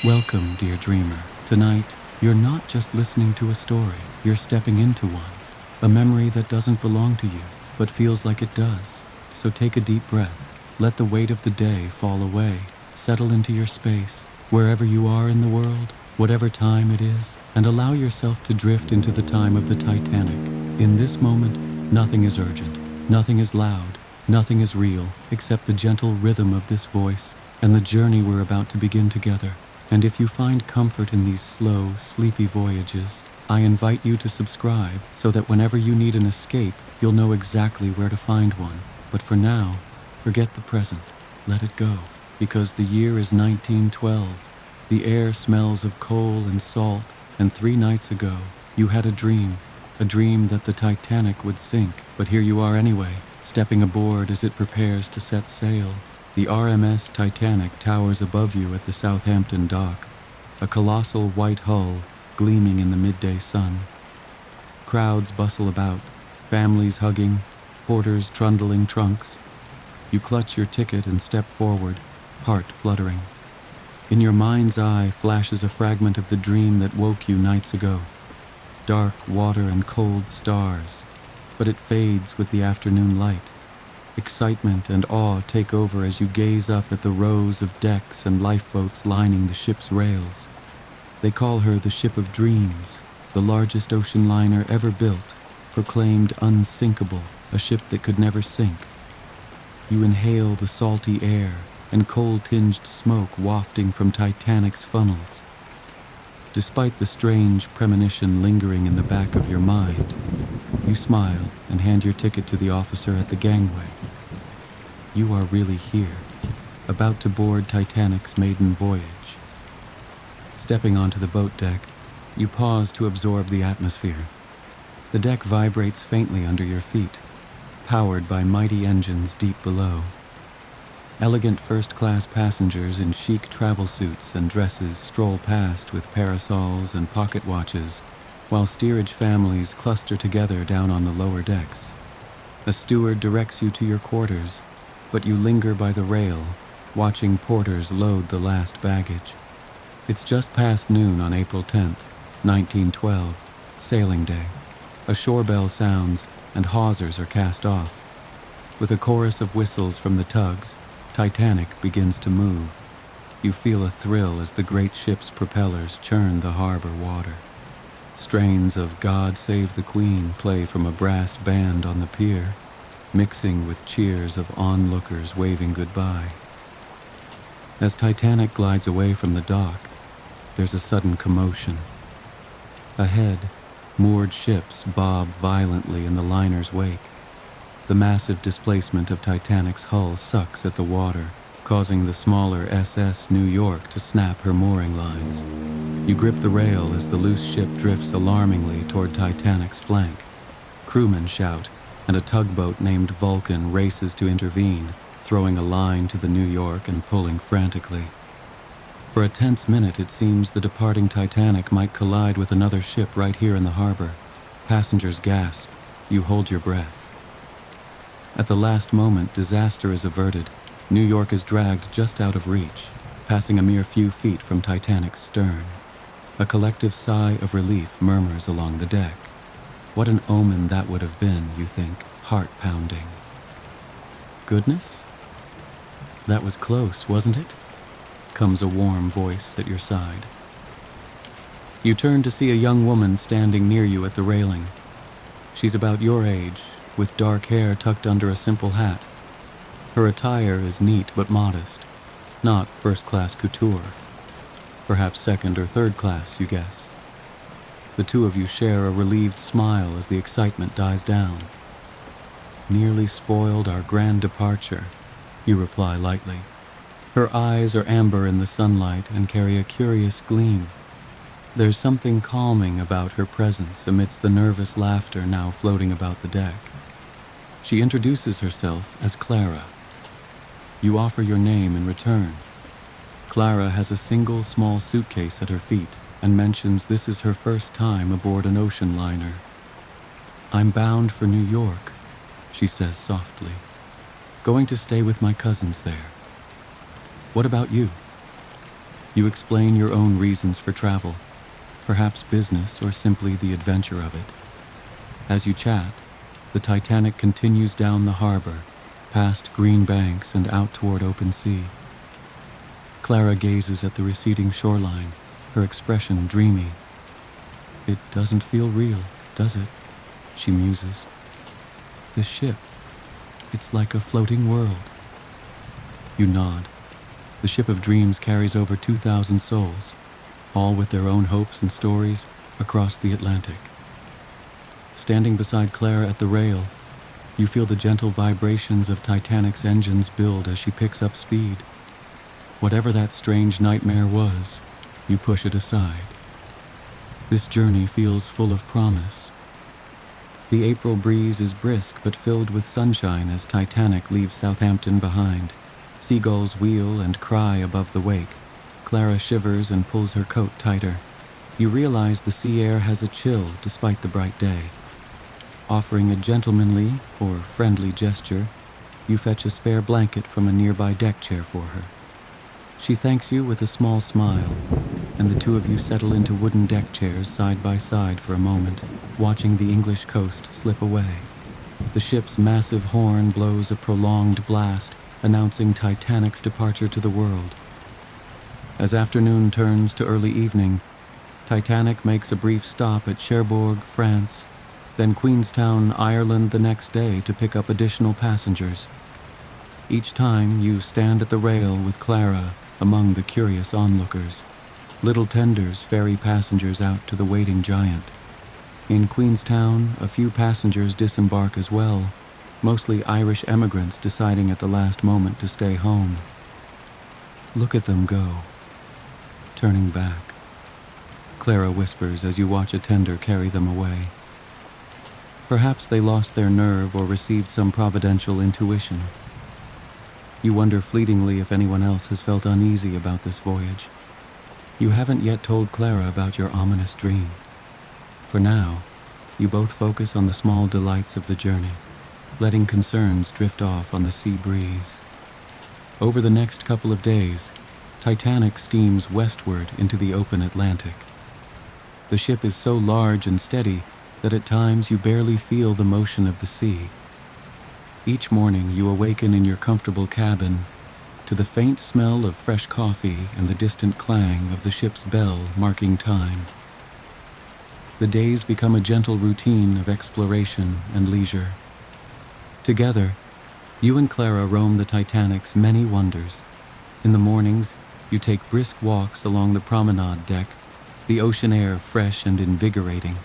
Welcome, dear dreamer. Tonight, you're not just listening to a story, you're stepping into one. A memory that doesn't belong to you, but feels like it does. So take a deep breath. Let the weight of the day fall away. Settle into your space, wherever you are in the world, whatever time it is, and allow yourself to drift into the time of the Titanic. In this moment, nothing is urgent, nothing is loud, nothing is real, except the gentle rhythm of this voice and the journey we're about to begin together. And if you find comfort in these slow, sleepy voyages, I invite you to subscribe so that whenever you need an escape, you'll know exactly where to find one. But for now, forget the present. Let it go. Because the year is 1912. The air smells of coal and salt, and 3 nights ago, you had a dream that the Titanic would sink. But here you are anyway, stepping aboard as it prepares to set sail. The RMS Titanic towers above you at the Southampton dock, a colossal white hull gleaming in the midday sun. Crowds bustle about, families hugging, porters trundling trunks. You clutch your ticket and step forward, heart fluttering. In your mind's eye flashes a fragment of the dream that woke you nights ago. Dark water and cold stars, but it fades with the afternoon light. Excitement and awe take over as you gaze up at the rows of decks and lifeboats lining the ship's rails. They call her the Ship of Dreams, the largest ocean liner ever built, proclaimed unsinkable, a ship that could never sink. You inhale the salty air and coal-tinged smoke wafting from Titanic's funnels. Despite the strange premonition lingering in the back of your mind, you smile and hand your ticket to the officer at the gangway. You are really here, about to board Titanic's maiden voyage. Stepping onto the boat deck, you pause to absorb the atmosphere. The deck vibrates faintly under your feet, powered by mighty engines deep below. Elegant first-class passengers in chic travel suits and dresses stroll past with parasols and pocket watches, while steerage families cluster together down on the lower decks. A steward directs you to your quarters, but you linger by the rail, watching porters load the last baggage. It's just past noon on April 10th, 1912, sailing day. A shore bell sounds, and hawsers are cast off. With a chorus of whistles from the tugs, Titanic begins to move. You feel a thrill as the great ship's propellers churn the harbor water. Strains of God Save the Queen play from a brass band on the pier, mixing with cheers of onlookers waving goodbye. As Titanic glides away from the dock, there's a sudden commotion. Ahead, moored ships bob violently in the liner's wake. The massive displacement of Titanic's hull sucks at the water, causing the smaller SS New York to snap her mooring lines. You grip the rail as the loose ship drifts alarmingly toward Titanic's flank. Crewmen shout, and a tugboat named Vulcan races to intervene, throwing a line to the New York and pulling frantically. For a tense minute, it seems the departing Titanic might collide with another ship right here in the harbor. Passengers gasp. You hold your breath. At the last moment, disaster is averted. New York is dragged just out of reach, passing a mere few feet from Titanic's stern. A collective sigh of relief murmurs along the deck. What an omen that would have been, you think, heart-pounding. Goodness? That was close, wasn't it? Comes a warm voice at your side. You turn to see a young woman standing near you at the railing. She's about your age, with dark hair tucked under a simple hat. Her attire is neat but modest, not first-class couture. Perhaps second or third class, you guess. The two of you share a relieved smile as the excitement dies down. Nearly spoiled our grand departure, you reply lightly. Her eyes are amber in the sunlight and carry a curious gleam. There's something calming about her presence amidst the nervous laughter now floating about the deck. She introduces herself as Clara. You offer your name in return. Clara has a single small suitcase at her feet and mentions this is her first time aboard an ocean liner. I'm bound for New York, she says softly. Going to stay with my cousins there. What about you? You explain your own reasons for travel, perhaps business or simply the adventure of it. As you chat, the Titanic continues down the harbor, past green banks and out toward open sea. Clara gazes at the receding shoreline, her expression dreamy. "It doesn't feel real, does it?" she muses. "This ship, it's like a floating world." You nod. The ship of dreams carries over 2,000 souls, all with their own hopes and stories, across the Atlantic. Standing beside Clara at the rail, you feel the gentle vibrations of Titanic's engines build as she picks up speed. Whatever that strange nightmare was, you push it aside. This journey feels full of promise. The April breeze is brisk but filled with sunshine as Titanic leaves Southampton behind. Seagulls wheel and cry above the wake. Clara shivers and pulls her coat tighter. You realize the sea air has a chill despite the bright day. Offering a gentlemanly or friendly gesture, you fetch a spare blanket from a nearby deck chair for her. She thanks you with a small smile, and the two of you settle into wooden deck chairs side by side for a moment, watching the English coast slip away. The ship's massive horn blows a prolonged blast, announcing Titanic's departure to the world. As afternoon turns to early evening, Titanic makes a brief stop at Cherbourg, France, then Queenstown, Ireland the next day to pick up additional passengers. Each time you stand at the rail with Clara among the curious onlookers. Little tenders ferry passengers out to the waiting giant. In Queenstown, a few passengers disembark as well, mostly Irish emigrants deciding at the last moment to stay home. Look at them go, turning back. Clara whispers as you watch a tender carry them away. Perhaps they lost their nerve or received some providential intuition. You wonder fleetingly if anyone else has felt uneasy about this voyage. You haven't yet told Clara about your ominous dream. For now, you both focus on the small delights of the journey, letting concerns drift off on the sea breeze. Over the next couple of days, Titanic steams westward into the open Atlantic. The ship is so large and steady that at times you barely feel the motion of the sea. Each morning you awaken in your comfortable cabin to the faint smell of fresh coffee and the distant clang of the ship's bell marking time. The days become a gentle routine of exploration and leisure. Together, you and Clara roam the Titanic's many wonders. In the mornings, you take brisk walks along the promenade deck, the ocean air fresh and invigorating.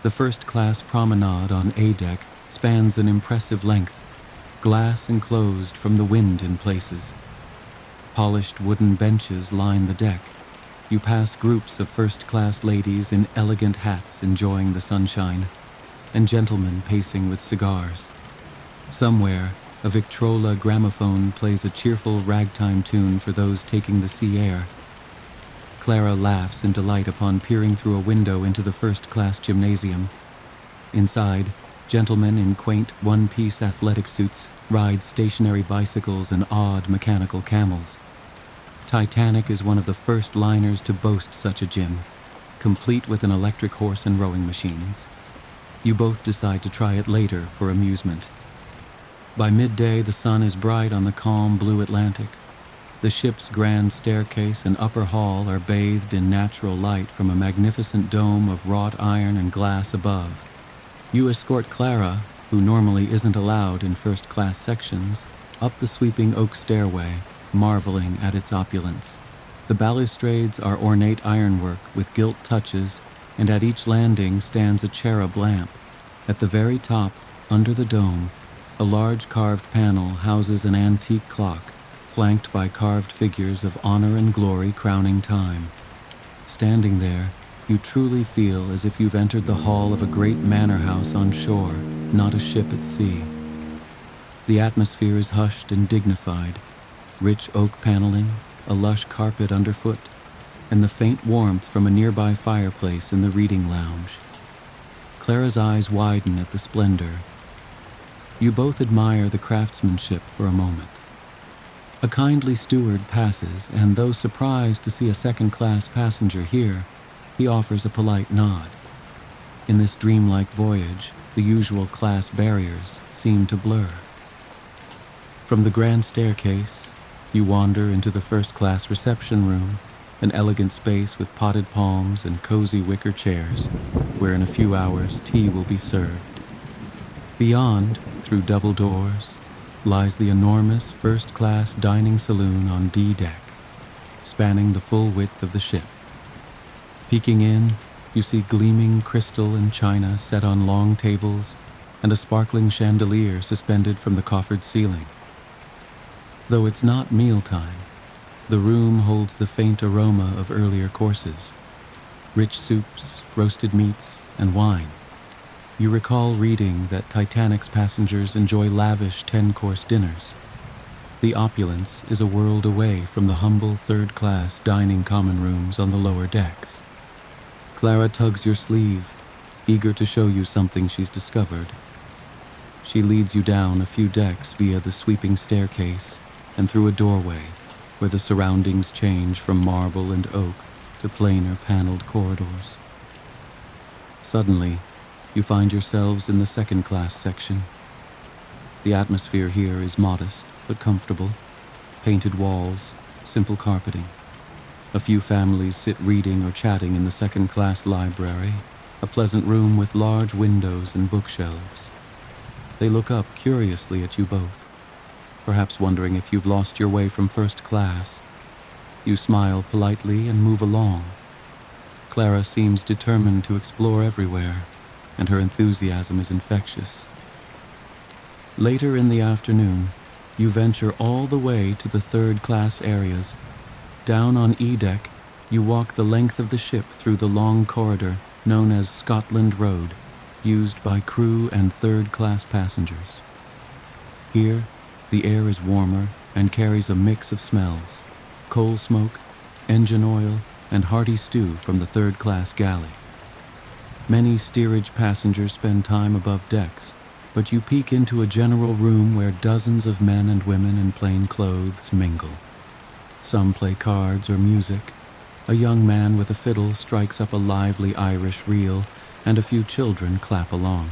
The first-class promenade on A deck spans an impressive length, glass enclosed from the wind in places. Polished wooden benches line the deck. You pass groups of first-class ladies in elegant hats enjoying the sunshine, and gentlemen pacing with cigars. Somewhere, a Victrola gramophone plays a cheerful ragtime tune for those taking the sea air. Clara laughs in delight upon peering through a window into the first-class gymnasium. Inside, gentlemen in quaint one-piece athletic suits ride stationary bicycles and odd mechanical camels. Titanic is one of the first liners to boast such a gym, complete with an electric horse and rowing machines. You both decide to try it later for amusement. By midday, the sun is bright on the calm blue Atlantic. The ship's grand staircase and upper hall are bathed in natural light from a magnificent dome of wrought iron and glass above. You escort Clara, who normally isn't allowed in first-class sections, up the sweeping oak stairway, marveling at its opulence. The balustrades are ornate ironwork with gilt touches, and at each landing stands a cherub lamp. At the very top, under the dome, a large carved panel houses an antique clock, flanked by carved figures of honor and glory crowning time. Standing there, you truly feel as if you've entered the hall of a great manor house on shore, not a ship at sea. The atmosphere is hushed and dignified, rich oak paneling, a lush carpet underfoot, and the faint warmth from a nearby fireplace in the reading lounge. Clara's eyes widen at the splendor. You both admire the craftsmanship for a moment. A kindly steward passes, and though surprised to see a second-class passenger here, he offers a polite nod. In this dreamlike voyage, the usual class barriers seem to blur. From the grand staircase, you wander into the first-class reception room, an elegant space with potted palms and cozy wicker chairs, where in a few hours tea will be served. Beyond, through double doors, lies the enormous first-class dining saloon on D deck, spanning the full width of the ship. Peeking in, you see gleaming crystal and china set on long tables and a sparkling chandelier suspended from the coffered ceiling. Though it's not mealtime, the room holds the faint aroma of earlier courses, rich soups, roasted meats, and wine. You recall reading that Titanic's passengers enjoy lavish 10-course dinners. The opulence is a world away from the humble third-class dining common rooms on the lower decks. Clara tugs your sleeve, eager to show you something she's discovered. She leads you down a few decks via the sweeping staircase and through a doorway where the surroundings change from marble and oak to plainer paneled corridors. Suddenly, you find yourselves in the second-class section. The atmosphere here is modest but comfortable. Painted walls, simple carpeting. A few families sit reading or chatting in the second-class library, a pleasant room with large windows and bookshelves. They look up curiously at you both, perhaps wondering if you've lost your way from first class. You smile politely and move along. Clara seems determined to explore everywhere, and her enthusiasm is infectious. Later in the afternoon, you venture all the way to the third-class areas. Down on E-deck, you walk the length of the ship through the long corridor known as Scotland Road, used by crew and third-class passengers. Here, the air is warmer and carries a mix of smells: coal smoke, engine oil, and hearty stew from the third-class galley. Many steerage passengers spend time above decks, but you peek into a general room where dozens of men and women in plain clothes mingle. Some play cards or music. A young man with a fiddle strikes up a lively Irish reel, and a few children clap along.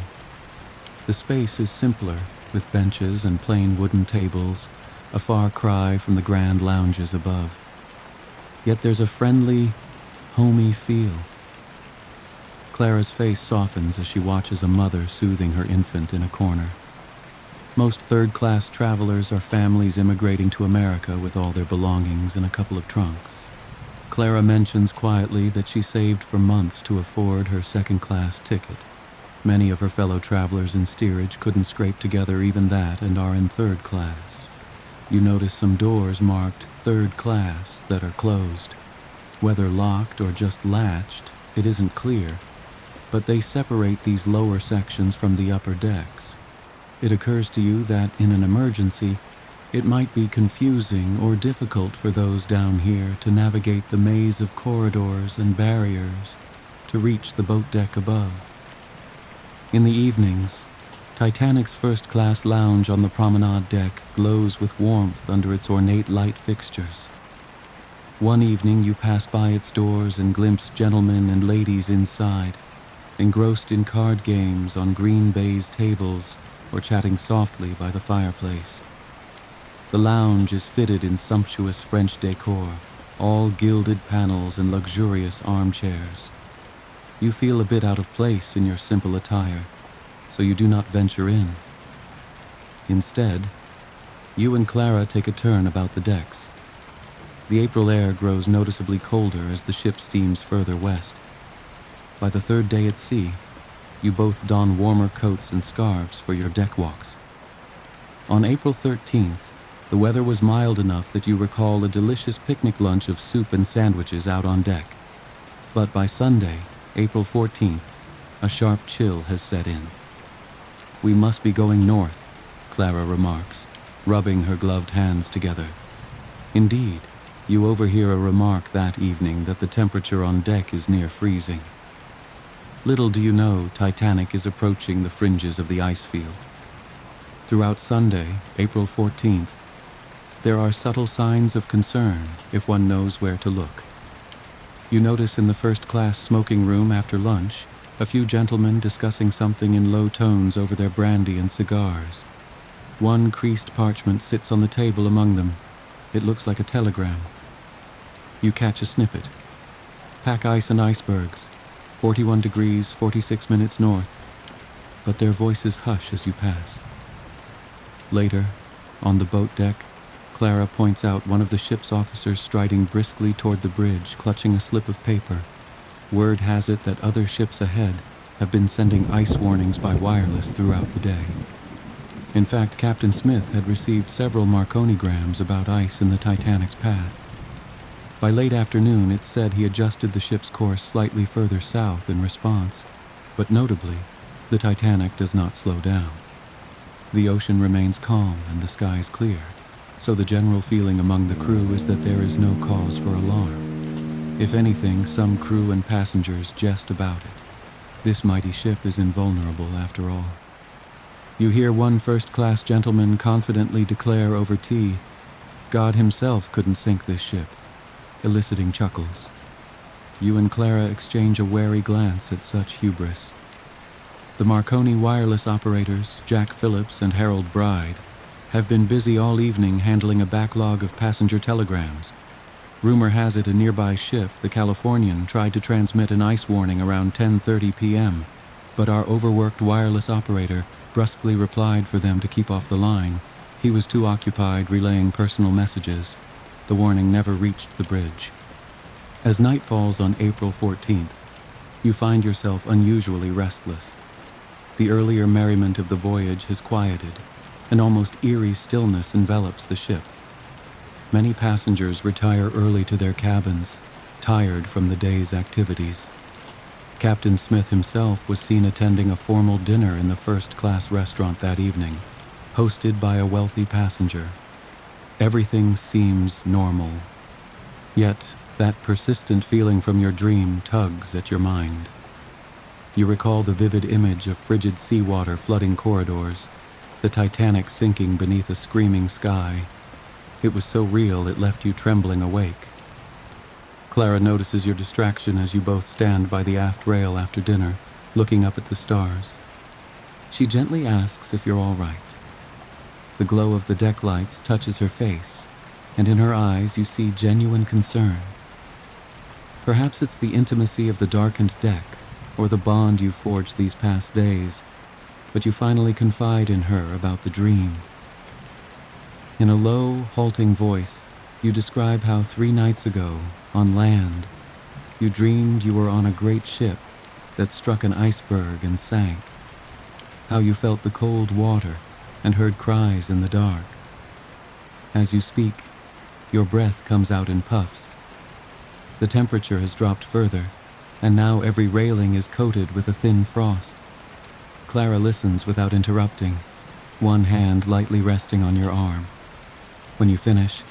The space is simpler, with benches and plain wooden tables, a far cry from the grand lounges above. Yet there's a friendly, homey feel. Clara's face softens as she watches a mother soothing her infant in a corner. Most third-class travelers are families immigrating to America with all their belongings in a couple of trunks. Clara mentions quietly that she saved for months to afford her second-class ticket. Many of her fellow travelers in steerage couldn't scrape together even that and are in third class. You notice some doors marked third class that are closed. Whether locked or just latched, it isn't clear, but they separate these lower sections from the upper decks. It occurs to you that, in an emergency, it might be confusing or difficult for those down here to navigate the maze of corridors and barriers to reach the boat deck above. In the evenings, Titanic's first-class lounge on the promenade deck glows with warmth under its ornate light fixtures. One evening you pass by its doors and glimpse gentlemen and ladies inside, engrossed in card games on green baize tables or chatting softly by the fireplace. The lounge is fitted in sumptuous French decor, all gilded panels and luxurious armchairs. You feel a bit out of place in your simple attire, so you do not venture in. Instead, you and Clara take a turn about the decks. The April air grows noticeably colder as the ship steams further west. By the third day at sea, you both don warmer coats and scarves for your deck walks. On April 13th, the weather was mild enough that you recall a delicious picnic lunch of soup and sandwiches out on deck. But by Sunday, April 14th, a sharp chill has set in. "We must be going north," Clara remarks, rubbing her gloved hands together. Indeed, you overhear a remark that evening that the temperature on deck is near freezing. Little do you know, Titanic is approaching the fringes of the ice field. Throughout Sunday, April 14th, there are subtle signs of concern if one knows where to look. You notice in the first-class smoking room after lunch a few gentlemen discussing something in low tones over their brandy and cigars. One creased parchment sits on the table among them. It looks like a telegram. You catch a snippet. Pack ice and icebergs, 41 degrees, 46 minutes north. But their voices hush as you pass. Later, on the boat deck, Clara points out one of the ship's officers striding briskly toward the bridge, clutching a slip of paper. Word has it that other ships ahead have been sending ice warnings by wireless throughout the day. In fact, Captain Smith had received several Marconigrams about ice in the Titanic's path. By late afternoon, it said he adjusted the ship's course slightly further south in response, but notably, the Titanic does not slow down. The ocean remains calm and the skies clear, so the general feeling among the crew is that there is no cause for alarm. If anything, some crew and passengers jest about it. This mighty ship is invulnerable after all. You hear one first-class gentleman confidently declare over tea, "God himself couldn't sink this ship," eliciting chuckles. You and Clara exchange a wary glance at such hubris. The Marconi wireless operators, Jack Phillips and Harold Bride, have been busy all evening handling a backlog of passenger telegrams. Rumor has it a nearby ship, the Californian, tried to transmit an ice warning around 10:30 p.m., but our overworked wireless operator brusquely replied for them to keep off the line. He was too occupied relaying personal messages. The warning never reached the bridge. As night falls on April 14th, you find yourself unusually restless. The earlier merriment of the voyage has quieted. An almost eerie stillness envelops the ship. Many passengers retire early to their cabins, tired from the day's activities. Captain Smith himself was seen attending a formal dinner in the first-class restaurant that evening, hosted by a wealthy passenger. Everything seems normal. Yet, that persistent feeling from your dream tugs at your mind. You recall the vivid image of frigid seawater flooding corridors, the Titanic sinking beneath a screaming sky. It was so real it left you trembling awake. Clara notices your distraction as you both stand by the aft rail after dinner, looking up at the stars. She gently asks if you're all right. The glow of the deck lights touches her face, and in her eyes you see genuine concern. Perhaps it's the intimacy of the darkened deck, or the bond you've forged these past days, but you finally confide in her about the dream. In a low, halting voice, you describe how 3 nights ago, on land, you dreamed you were on a great ship that struck an iceberg and sank. How you felt the cold water and heard cries in the dark. As you speak, your breath comes out in puffs. The temperature has dropped further, and now every railing is coated with a thin frost. Clara listens without interrupting, one hand lightly resting on your arm. When you finish,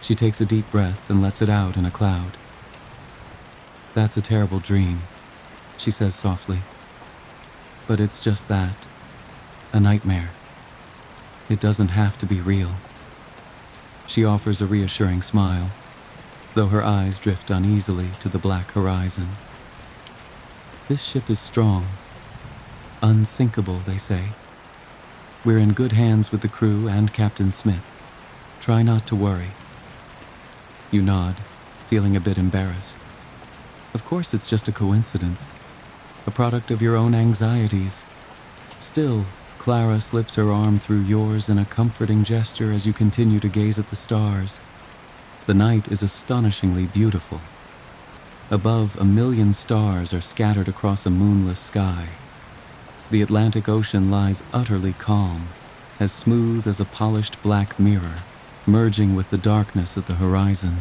she takes a deep breath and lets it out in a cloud. "That's a terrible dream," she says softly. "But it's just that, a nightmare. It doesn't have to be real." She offers a reassuring smile, though her eyes drift uneasily to the black horizon. "This ship is strong. Unsinkable, they say. We're in good hands with the crew and Captain Smith. Try not to worry." You nod, feeling a bit embarrassed. Of course it's just a coincidence, a product of your own anxieties. Still, Clara slips her arm through yours in a comforting gesture as you continue to gaze at the stars. The night is astonishingly beautiful. Above, 1,000,000 stars are scattered across a moonless sky. The Atlantic Ocean lies utterly calm, as smooth as a polished black mirror, merging with the darkness at the horizon.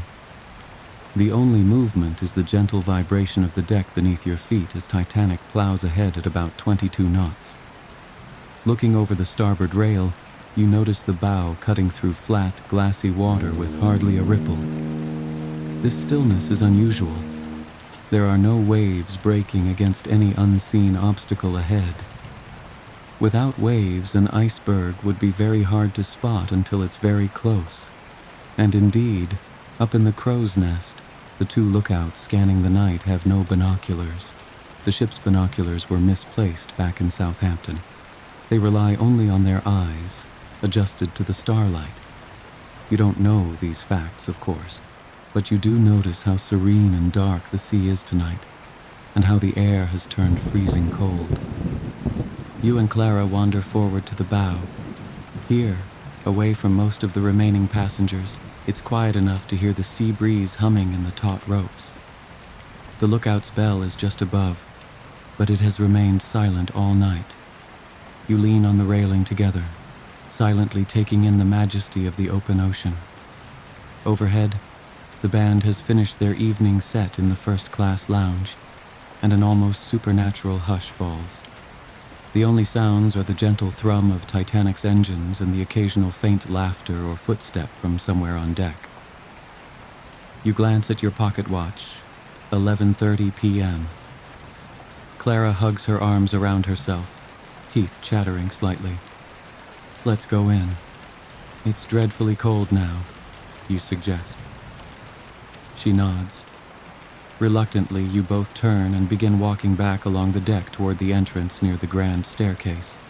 The only movement is the gentle vibration of the deck beneath your feet as Titanic plows ahead at about 22 knots. Looking over the starboard rail, you notice the bow cutting through flat, glassy water with hardly a ripple. This stillness is unusual. There are no waves breaking against any unseen obstacle ahead. Without waves, an iceberg would be very hard to spot until it's very close. And indeed, up in the crow's nest, the two lookouts scanning the night have no binoculars. The ship's binoculars were misplaced back in Southampton. They rely only on their eyes, adjusted to the starlight. You don't know these facts, of course, but you do notice how serene and dark the sea is tonight, and how the air has turned freezing cold. You and Clara wander forward to the bow. Here, away from most of the remaining passengers, it's quiet enough to hear the sea breeze humming in the taut ropes. The lookout's bell is just above, but it has remained silent all night. You lean on the railing together, silently taking in the majesty of the open ocean. Overhead, the band has finished their evening set in the first-class lounge, and an almost supernatural hush falls. The only sounds are the gentle thrum of Titanic's engines and the occasional faint laughter or footstep from somewhere on deck. You glance at your pocket watch, 11:30 p.m. Clara hugs her arms around herself, teeth chattering slightly. "Let's go in. It's dreadfully cold now," you suggest. She nods. Reluctantly, you both turn and begin walking back along the deck toward the entrance near the grand staircase.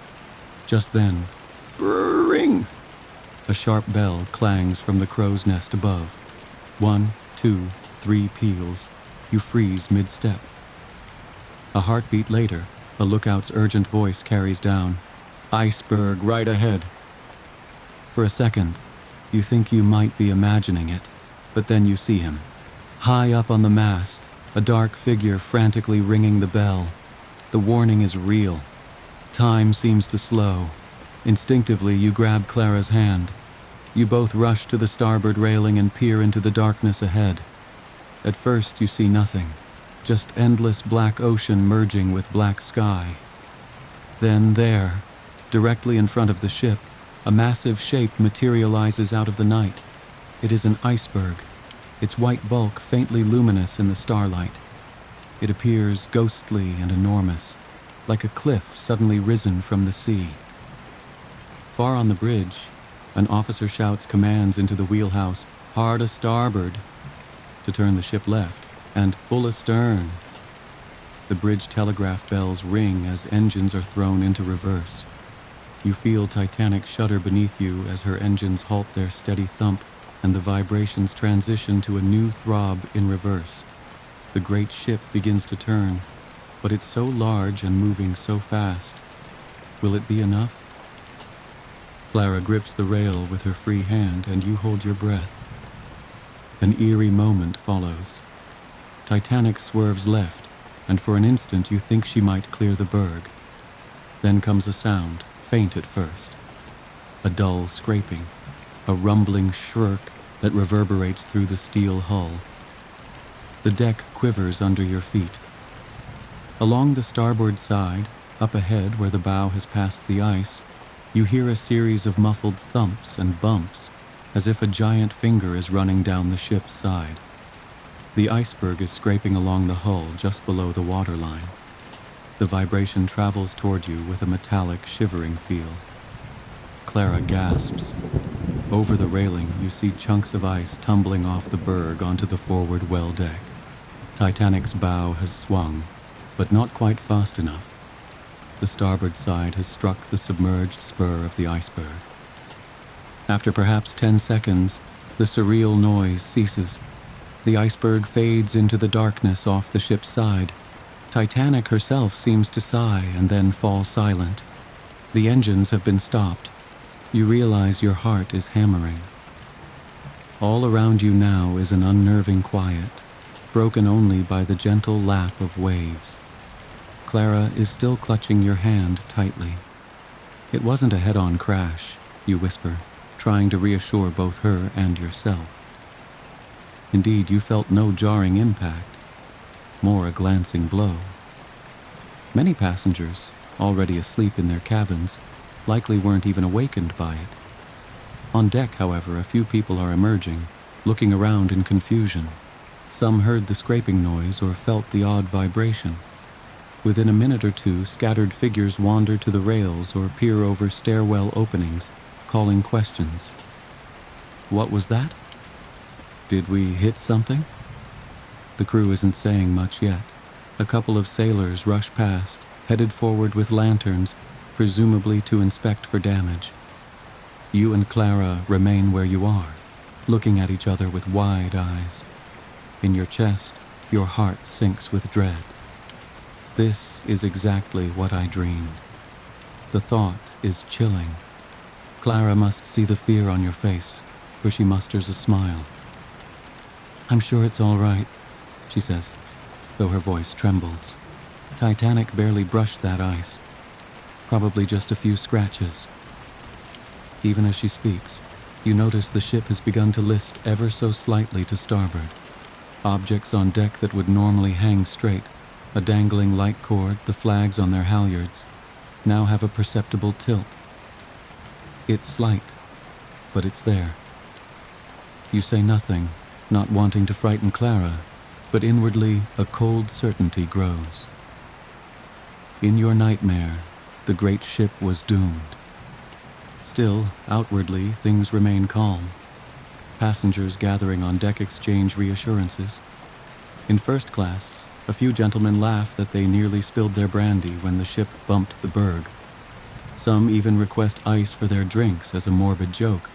Just then, brrrring! A sharp bell clangs from the crow's nest above. 1, 2, 3 peals. You freeze mid-step. A heartbeat later, a lookout's urgent voice carries down, "Iceberg right ahead." For a second, you think you might be imagining it, but then you see him. High up on the mast, a dark figure frantically ringing the bell. The warning is real. Time seems to slow. Instinctively, you grab Clara's hand. You both rush to the starboard railing and peer into the darkness ahead. At first, you see nothing, just endless black ocean merging with black sky. Then there, directly in front of the ship, a massive shape materializes out of the night. It is an iceberg, its white bulk faintly luminous in the starlight. It appears ghostly and enormous, like a cliff suddenly risen from the sea. Far on the bridge, an officer shouts commands into the wheelhouse, "Hard a starboard," to turn the ship left, and "full astern." The bridge telegraph bells ring as engines are thrown into reverse. You feel Titanic shudder beneath you as her engines halt their steady thump, and the vibrations transition to a new throb in reverse. The great ship begins to turn, but it's so large and moving so fast. Will it be enough? Clara grips the rail with her free hand, and you hold your breath. An eerie moment follows. Titanic swerves left, and for an instant you think she might clear the berg. Then comes a sound, faint at first. A dull scraping, a rumbling shriek that reverberates through the steel hull. The deck quivers under your feet. Along the starboard side, up ahead where the bow has passed the ice, you hear a series of muffled thumps and bumps, as if a giant finger is running down the ship's side. The iceberg is scraping along the hull just below the waterline. The vibration travels toward you with a metallic, shivering feel. Clara gasps. Over the railing, you see chunks of ice tumbling off the berg onto the forward well deck. Titanic's bow has swung, but not quite fast enough. The starboard side has struck the submerged spur of the iceberg. After perhaps 10 seconds, the surreal noise ceases. The iceberg fades into the darkness off the ship's side. Titanic herself seems to sigh and then fall silent. The engines have been stopped. You realize your heart is hammering. All around you now is an unnerving quiet, broken only by the gentle lap of waves. Clara is still clutching your hand tightly. "It wasn't a head-on crash," you whisper, trying to reassure both her and yourself. Indeed, you felt no jarring impact, more a glancing blow. Many passengers, already asleep in their cabins, likely weren't even awakened by it. On deck, however, a few people are emerging, looking around in confusion. Some heard the scraping noise or felt the odd vibration. Within a minute or two, scattered figures wander to the rails or peer over stairwell openings, calling questions. "What was that?" Did we hit something? The crew isn't saying much yet. A couple of sailors rush past, headed forward with lanterns, presumably to inspect for damage. You and Clara remain where you are, looking at each other with wide eyes. In your chest, your heart sinks with dread. This is exactly what I dreamed. The thought is chilling. Clara must see the fear on your face, for she musters a smile. "I'm sure it's all right," she says, though her voice trembles. Titanic barely brushed that ice. Probably just a few scratches. Even as she speaks, you notice the ship has begun to list ever so slightly to starboard. Objects on deck that would normally hang straight, a dangling light cord, the flags on their halyards, now have a perceptible tilt. It's slight, but it's there. You say nothing, not wanting to frighten Clara, but inwardly a cold certainty grows. In your nightmare, the great ship was doomed. Still, outwardly, things remain calm. Passengers gathering on deck exchange reassurances. In first class, a few gentlemen laugh that they nearly spilled their brandy when the ship bumped the berg. Some even request ice for their drinks as a morbid joke.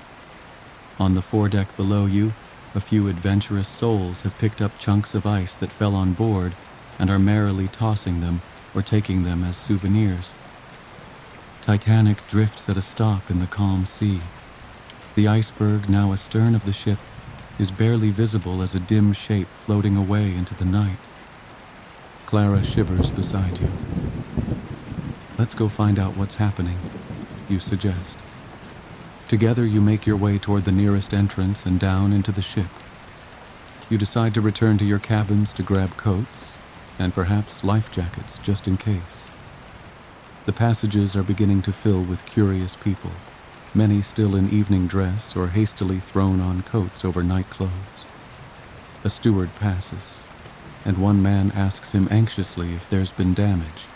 On the foredeck below you, a few adventurous souls have picked up chunks of ice that fell on board and are merrily tossing them or taking them as souvenirs. Titanic drifts at a stop in the calm sea. The iceberg, now astern of the ship, is barely visible as a dim shape floating away into the night. Clara shivers beside you. "Let's go find out what's happening," you suggest. Together you make your way toward the nearest entrance and down into the ship. You decide to return to your cabins to grab coats and perhaps life jackets just in case. The passages are beginning to fill with curious people, many still in evening dress or hastily thrown on coats over night clothes. A steward passes, and one man asks him anxiously if there's been damage.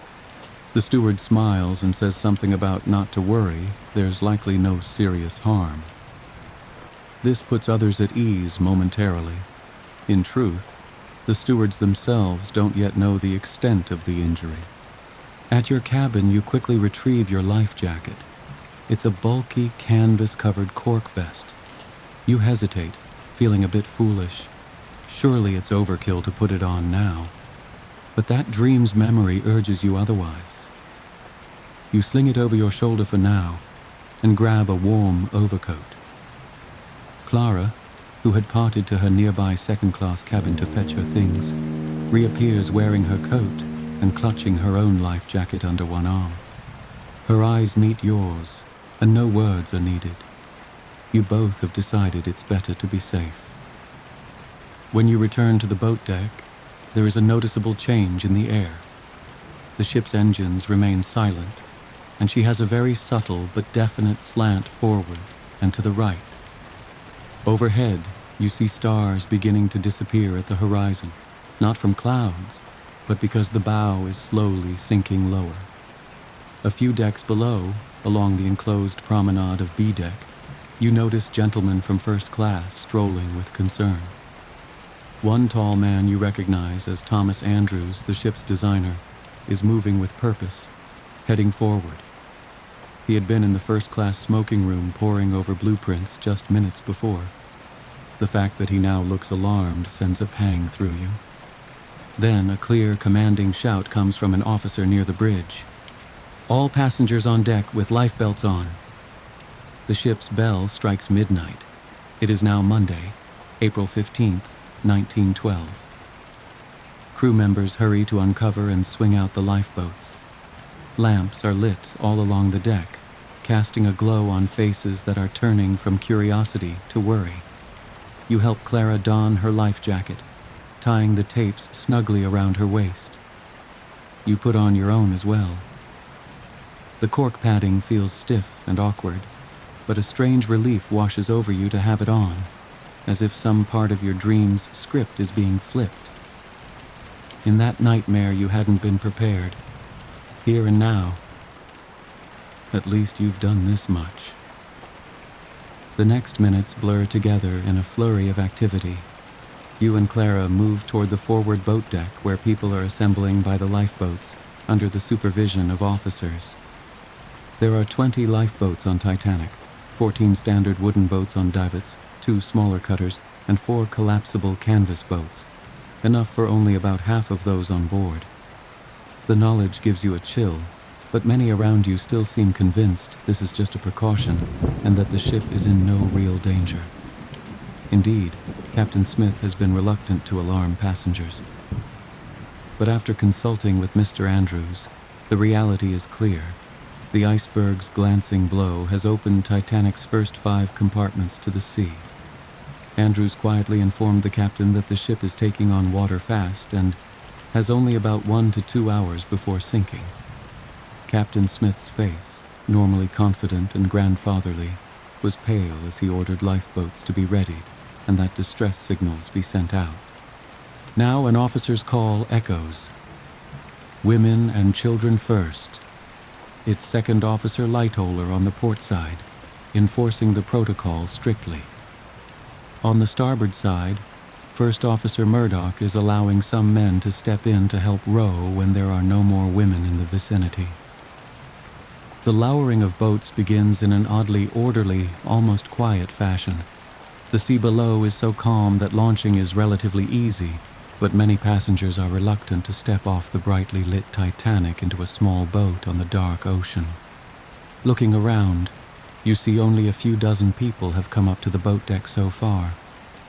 The steward smiles and says something about not to worry, there's likely no serious harm. This puts others at ease momentarily. In truth, the stewards themselves don't yet know the extent of the injury. At your cabin, you quickly retrieve your life jacket. It's a bulky, canvas-covered cork vest. You hesitate, feeling a bit foolish. Surely it's overkill to put it on now. But that dream's memory urges you otherwise. You sling it over your shoulder for now and grab a warm overcoat. Clara, who had parted to her nearby second-class cabin to fetch her things, reappears wearing her coat and clutching her own life jacket under one arm. Her eyes meet yours, and no words are needed. You both have decided it's better to be safe. When you return to the boat deck, there is a noticeable change in the air. The ship's engines remain silent, and she has a very subtle but definite slant forward and to the right. Overhead, you see stars beginning to disappear at the horizon, not from clouds, but because the bow is slowly sinking lower. A few decks below, along the enclosed promenade of B deck, you notice gentlemen from first class strolling with concern. One tall man you recognize as Thomas Andrews, the ship's designer, is moving with purpose, heading forward. He had been in the first-class smoking room poring over blueprints just minutes before. The fact that he now looks alarmed sends a pang through you. Then a clear, commanding shout comes from an officer near the bridge. "All passengers on deck with life belts on." The ship's bell strikes midnight. It is now Monday, April 15th, 1912. Crew members hurry to uncover and swing out the lifeboats. Lamps are lit all along the deck, casting a glow on faces that are turning from curiosity to worry. You help Clara don her life jacket, tying the tapes snugly around her waist. You put on your own as well. The cork padding feels stiff and awkward, but a strange relief washes over you to have it on, as if some part of your dream's script is being flipped. In that nightmare you hadn't been prepared. Here and now, at least you've done this much. The next minutes blur together in a flurry of activity. You and Clara move toward the forward boat deck where people are assembling by the lifeboats under the supervision of officers. There are 20 lifeboats on Titanic, 14 standard wooden boats on davits, 2 smaller cutters, and 4 collapsible canvas boats, enough for only about half of those on board. The knowledge gives you a chill, but many around you still seem convinced this is just a precaution and that the ship is in no real danger. Indeed, Captain Smith has been reluctant to alarm passengers. But after consulting with Mr. Andrews, the reality is clear. The iceberg's glancing blow has opened Titanic's first 5 compartments to the sea. Andrews quietly informed the captain that the ship is taking on water fast and has only about 1 to 2 hours before sinking. Captain Smith's face, normally confident and grandfatherly, was pale as he ordered lifeboats to be readied and that distress signals be sent out. Now an officer's call echoes. Women and children first. It's Second Officer Lightoller on the port side, enforcing the protocol strictly. On the starboard side, First Officer Murdoch is allowing some men to step in to help row when there are no more women in the vicinity. The lowering of boats begins in an oddly orderly, almost quiet fashion. The sea below is so calm that launching is relatively easy, but many passengers are reluctant to step off the brightly lit Titanic into a small boat on the dark ocean. Looking around, you see only a few dozen people have come up to the boat deck so far,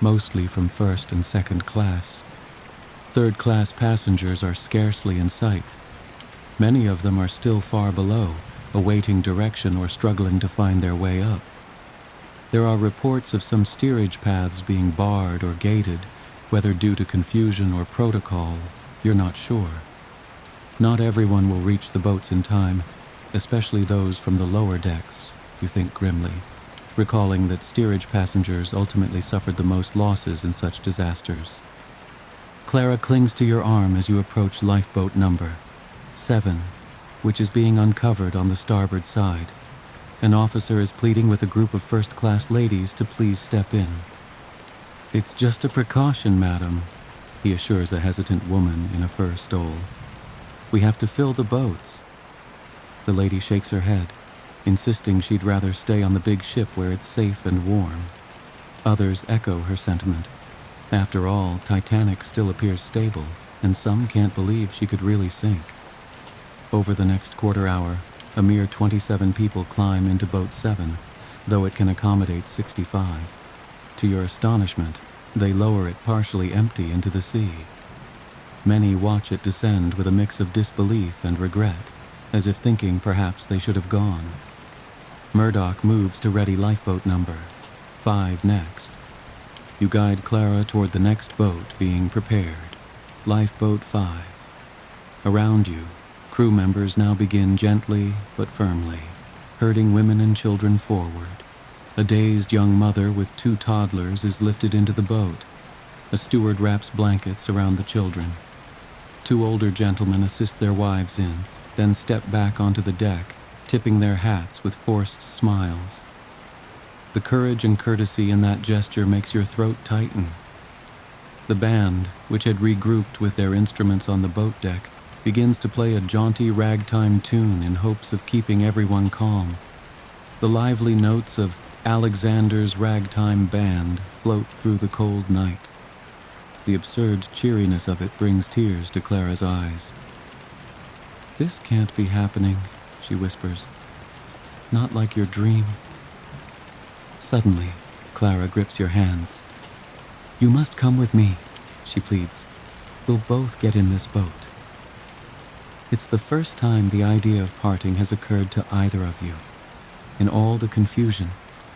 mostly from first and second class. Third-class passengers are scarcely in sight. Many of them are still far below, awaiting direction or struggling to find their way up. There are reports of some steerage paths being barred or gated, whether due to confusion or protocol, you're not sure. Not everyone will reach the boats in time, especially those from the lower decks, you think grimly, recalling that steerage passengers ultimately suffered the most losses in such disasters. Clara clings to your arm as you approach lifeboat number 7, which is being uncovered on the starboard side. An officer is pleading with a group of first-class ladies to please step in. "It's just a precaution, madam," he assures a hesitant woman in a fur stole. "We have to fill the boats." The lady shakes her head, insisting she'd rather stay on the big ship where it's safe and warm. Others echo her sentiment. After all, Titanic still appears stable, and some can't believe she could really sink. Over the next quarter hour, a mere 27 people climb into Boat 7, though it can accommodate 65. To your astonishment, they lower it partially empty into the sea. Many watch it descend with a mix of disbelief and regret, as if thinking perhaps they should have gone. Murdoch moves to ready lifeboat number 5 next. You guide Clara toward the next boat being prepared, lifeboat 5. Around you, crew members now begin gently but firmly, herding women and children forward. A dazed young mother with 2 toddlers is lifted into the boat. A steward wraps blankets around the children. 2 older gentlemen assist their wives in, then step back onto the deck, tipping their hats with forced smiles. The courage and courtesy in that gesture makes your throat tighten. The band, which had regrouped with their instruments on the boat deck, begins to play a jaunty ragtime tune in hopes of keeping everyone calm. The lively notes of Alexander's Ragtime Band float through the cold night. The absurd cheeriness of it brings tears to Clara's eyes. "This can't be happening," she whispers. "Not like your dream." Suddenly, Clara grips your hands. "You must come with me," she pleads. "We'll both get in this boat." It's the first time the idea of parting has occurred to either of you. In all the confusion,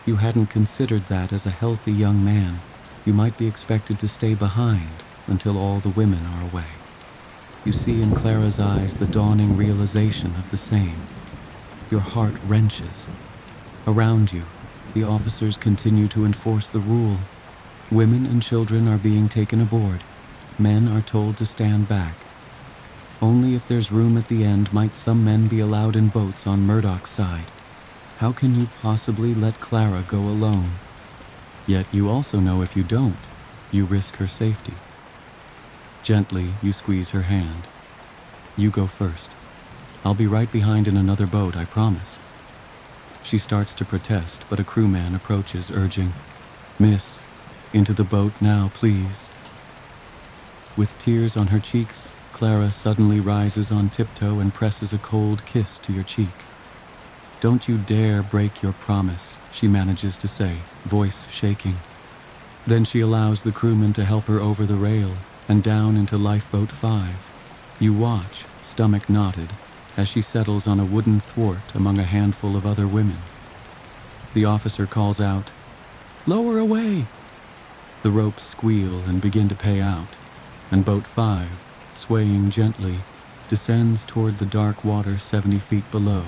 you hadn't considered that as a healthy young man, you might be expected to stay behind until all the women are away. You see in Clara's eyes the dawning realization of the same. Your heart wrenches. Around you, the officers continue to enforce the rule. Women and children are being taken aboard. Men are told to stand back. Only if there's room at the end might some men be allowed in boats on Murdoch's side. How can you possibly let Clara go alone? Yet you also know if you don't, You risk her safety. Gently, you squeeze her hand. You go first. I'll be right behind in another boat, I promise. She starts to protest, but a crewman approaches, urging, "Miss, into the boat now, please." With tears on her cheeks, Clara suddenly rises on tiptoe and presses a cold kiss to your cheek. "Don't you dare break your promise," she manages to say, voice shaking. Then she allows the crewman to help her over the rail and down into Lifeboat 5. You watch, stomach knotted, as she settles on a wooden thwart among a handful of other women. The officer calls out, "Lower away!" The ropes squeal and begin to pay out, and Boat 5, swaying gently, descends toward the dark water 70 feet below.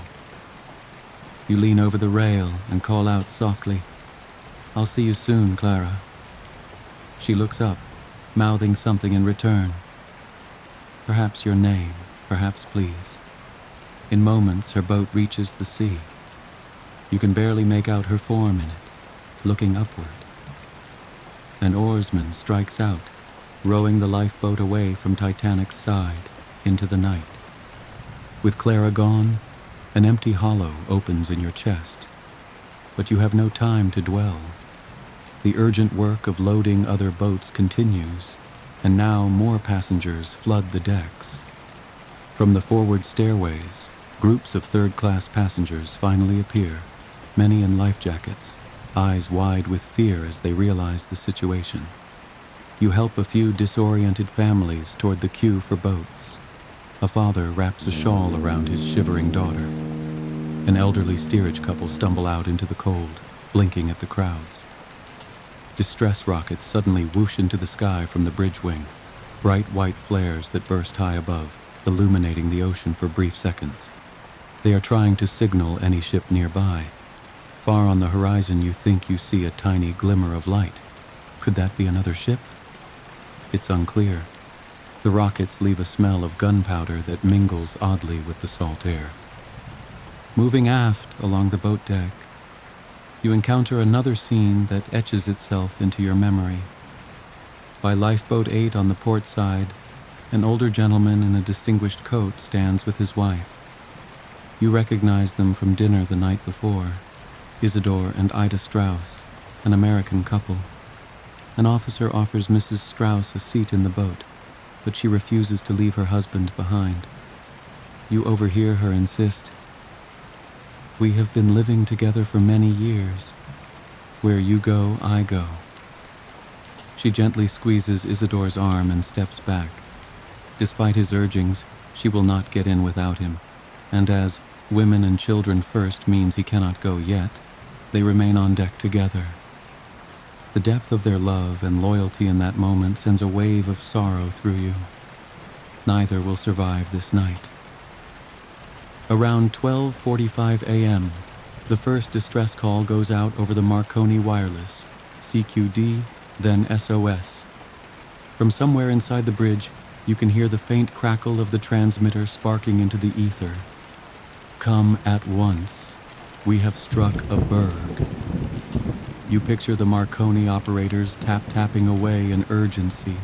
You lean over the rail and call out softly, "I'll see you soon, Clara." She looks up, mouthing something in return. Perhaps your name, perhaps please. In moments, her boat reaches the sea. You can barely make out her form in it, looking upward. An oarsman strikes out, rowing the lifeboat away from Titanic's side into the night. With Clara gone, an empty hollow opens in your chest, but you have no time to dwell. The urgent work of loading other boats continues, and now more passengers flood the decks. From the forward stairways, groups of third-class passengers finally appear, many in life jackets, eyes wide with fear as they realize the situation. You help a few disoriented families toward the queue for boats. A father wraps a shawl around his shivering daughter. An elderly steerage couple stumble out into the cold, blinking at the crowds. Distress rockets suddenly whoosh into the sky from the bridge wing, bright white flares that burst high above, illuminating the ocean for brief seconds. They are trying to signal any ship nearby. Far on the horizon, you think you see a tiny glimmer of light. Could that be another ship? It's unclear. The rockets leave a smell of gunpowder that mingles oddly with the salt air. Moving aft along the boat deck, you encounter another scene that etches itself into your memory. By Lifeboat 8 on the port side, an older gentleman in a distinguished coat stands with his wife. You recognize them from dinner the night before, Isidore and Ida Strauss, an American couple. An officer offers Mrs. Strauss a seat in the boat, but she refuses to leave her husband behind. You overhear her insist, "We have been living together for many years. Where you go, I go." She gently squeezes Isidore's arm and steps back. Despite his urgings, she will not get in without him, and as women and children first means he cannot go yet, they remain on deck together. The depth of their love and loyalty in that moment sends a wave of sorrow through you. Neither will survive this night. Around 12:45 a.m., the first distress call goes out over the Marconi wireless, CQD, then SOS. From somewhere inside the bridge, you can hear the faint crackle of the transmitter sparking into the ether. "Come at once. We have struck a berg." You picture the Marconi operators tap-tapping away in urgency,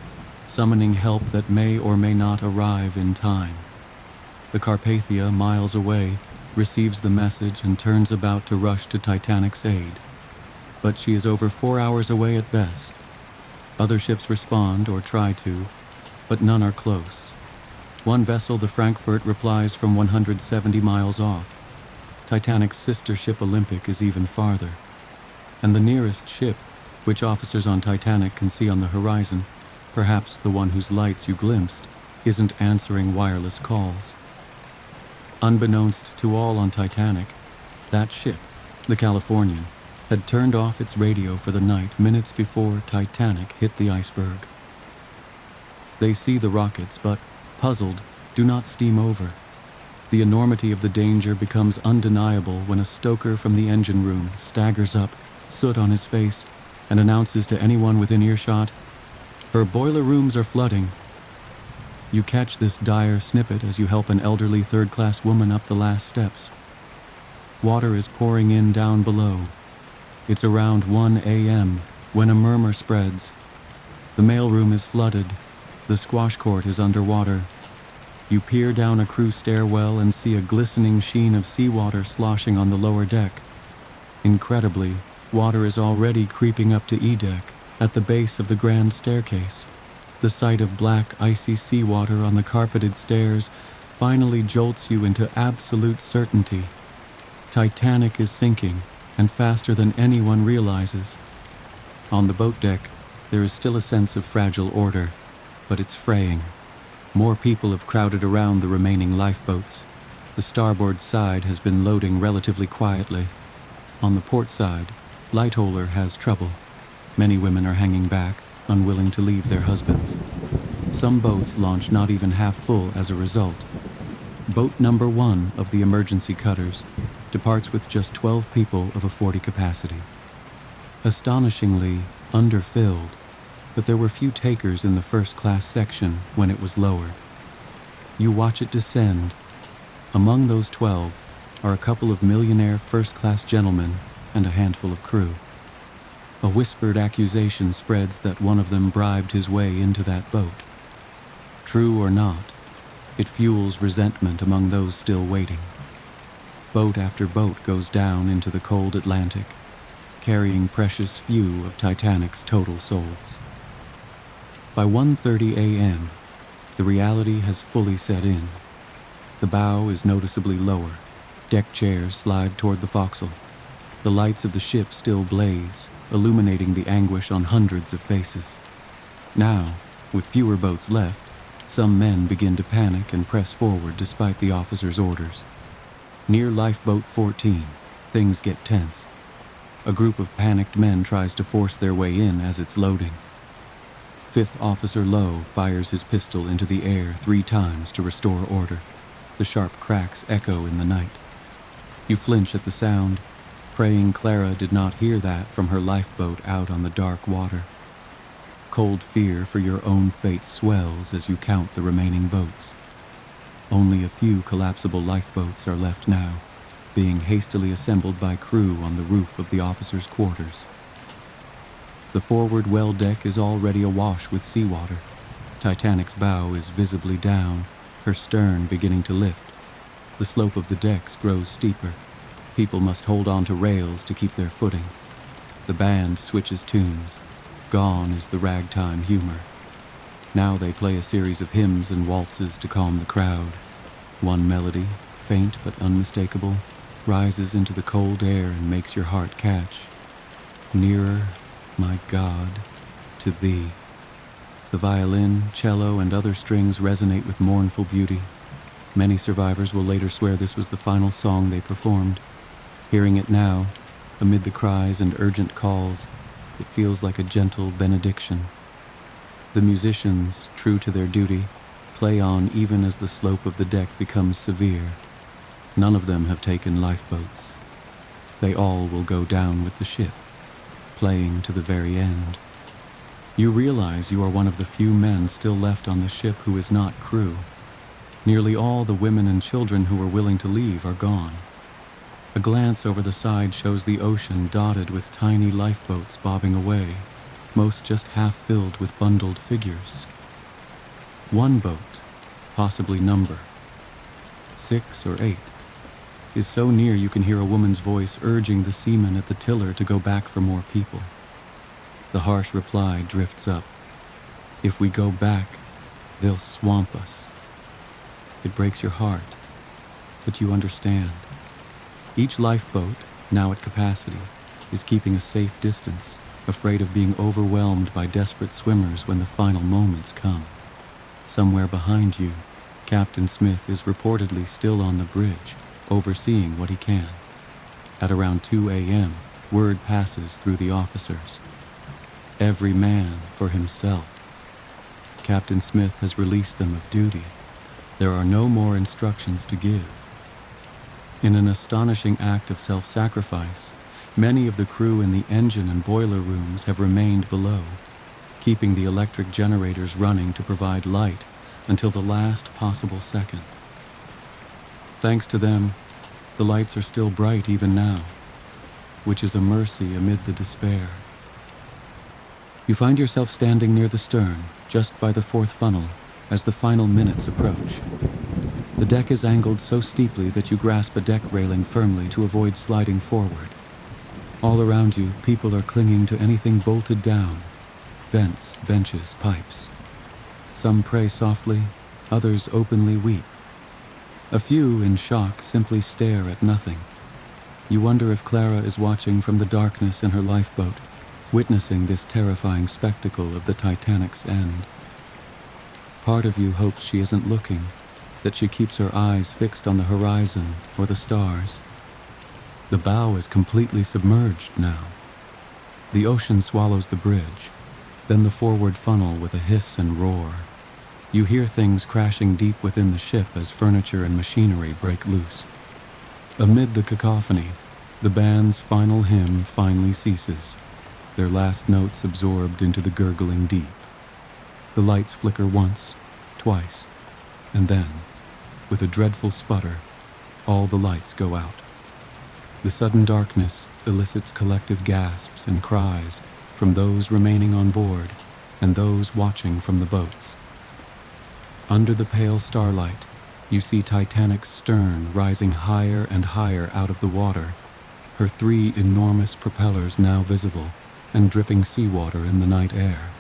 summoning help that may or may not arrive in time. The Carpathia, miles away, receives the message and turns about to rush to Titanic's aid. But she is over 4 hours away at best. Other ships respond or try to, but none are close. One vessel, the Frankfurt, replies from 170 miles off. Titanic's sister ship Olympic is even farther. And the nearest ship, which officers on Titanic can see on the horizon, perhaps the one whose lights you glimpsed, isn't answering wireless calls. Unbeknownst to all on Titanic, that ship, the Californian, had turned off its radio for the night minutes before Titanic hit the iceberg. They see the rockets, but, puzzled, do not steam over. The enormity of the danger becomes undeniable when a stoker from the engine room staggers up, soot on his face, and announces to anyone within earshot, "Her boiler rooms are flooding." You catch this dire snippet as you help an elderly third-class woman up the last steps. Water is pouring in down below. It's around 1 a.m. when a murmur spreads. The mailroom is flooded. The squash court is underwater. You peer down a crew stairwell and see a glistening sheen of seawater sloshing on the lower deck. Incredibly, water is already creeping up to E-deck, at the base of the grand staircase. The sight of black, icy seawater on the carpeted stairs finally jolts you into absolute certainty. Titanic is sinking, and faster than anyone realizes. On the boat deck, there is still a sense of fragile order, but it's fraying. More people have crowded around the remaining lifeboats. The starboard side has been loading relatively quietly. On the port side, Lightoller has trouble. Many women are hanging back, unwilling to leave their husbands. Some boats launch not even half full as a result. Boat number 1 of the emergency cutters departs with just 12 people of a 40 capacity. Astonishingly underfilled, but there were few takers in the first-class section when it was lowered. You watch it descend. Among those 12 are a couple of millionaire first-class gentlemen and a handful of crew. A whispered accusation spreads that one of them bribed his way into that boat. True or not, it fuels resentment among those still waiting. Boat after boat goes down into the cold Atlantic, carrying precious few of Titanic's total souls. By 1:30 a.m., the reality has fully set in. The bow is noticeably lower. Deck chairs slide toward the forecastle. The lights of the ship still blaze, illuminating the anguish on hundreds of faces. Now, with fewer boats left, some men begin to panic and press forward despite the officer's orders. Near lifeboat 14, things get tense. A group of panicked men tries to force their way in as it's loading. Fifth Officer Lowe fires his pistol into the air 3 times to restore order. The sharp cracks echo in the night. You flinch at the sound, praying Clara did not hear that from her lifeboat out on the dark water. Cold fear for your own fate swells as you count the remaining boats. Only a few collapsible lifeboats are left now, being hastily assembled by crew on the roof of the officers' quarters. The forward well deck is already awash with seawater. Titanic's bow is visibly down, her stern beginning to lift. The slope of the decks grows steeper. People must hold on to rails to keep their footing. The band switches tunes. Gone is the ragtime humor. Now they play a series of hymns and waltzes to calm the crowd. One melody, faint but unmistakable, rises into the cold air and makes your heart catch. Nearer, my God, to thee. The violin, cello, and other strings resonate with mournful beauty. Many survivors will later swear this was the final song they performed. Hearing it now, amid the cries and urgent calls, it feels like a gentle benediction. The musicians, true to their duty, play on even as the slope of the deck becomes severe. None of them have taken lifeboats. They all will go down with the ship, playing to the very end. You realize you are one of the few men still left on the ship who is not crew. Nearly all the women and children who were willing to leave are gone. A glance over the side shows the ocean dotted with tiny lifeboats bobbing away, most just half filled with bundled figures. One boat, possibly number 6 or 8, is so near you can hear a woman's voice urging the seaman at the tiller to go back for more people. The harsh reply drifts up. If we go back, they'll swamp us. It breaks your heart, but you understand. Each lifeboat, now at capacity, is keeping a safe distance, afraid of being overwhelmed by desperate swimmers when the final moments come. Somewhere behind you, Captain Smith is reportedly still on the bridge, overseeing what he can. At around 2 a.m., word passes through the officers. Every man for himself. Captain Smith has released them of duty. There are no more instructions to give. In an astonishing act of self-sacrifice, many of the crew in the engine and boiler rooms have remained below, keeping the electric generators running to provide light until the last possible second. Thanks to them, the lights are still bright even now, which is a mercy amid the despair. You find yourself standing near the stern, just by the fourth funnel, as the final minutes approach. The deck is angled so steeply that you grasp a deck railing firmly to avoid sliding forward. All around you, people are clinging to anything bolted down: vents, benches, pipes. Some pray softly, others openly weep. A few, in shock, simply stare at nothing. You wonder if Clara is watching from the darkness in her lifeboat, witnessing this terrifying spectacle of the Titanic's end. Part of you hopes she isn't looking, that she keeps her eyes fixed on the horizon or the stars. The bow is completely submerged now. The ocean swallows the bridge, then the forward funnel with a hiss and roar. You hear things crashing deep within the ship as furniture and machinery break loose. Amid the cacophony, the band's final hymn finally ceases, their last notes absorbed into the gurgling deep. The lights flicker once, twice, and then, with a dreadful sputter, all the lights go out. The sudden darkness elicits collective gasps and cries from those remaining on board and those watching from the boats. Under the pale starlight, you see Titanic's stern rising higher and higher out of the water, her 3 enormous propellers now visible and dripping seawater in the night air.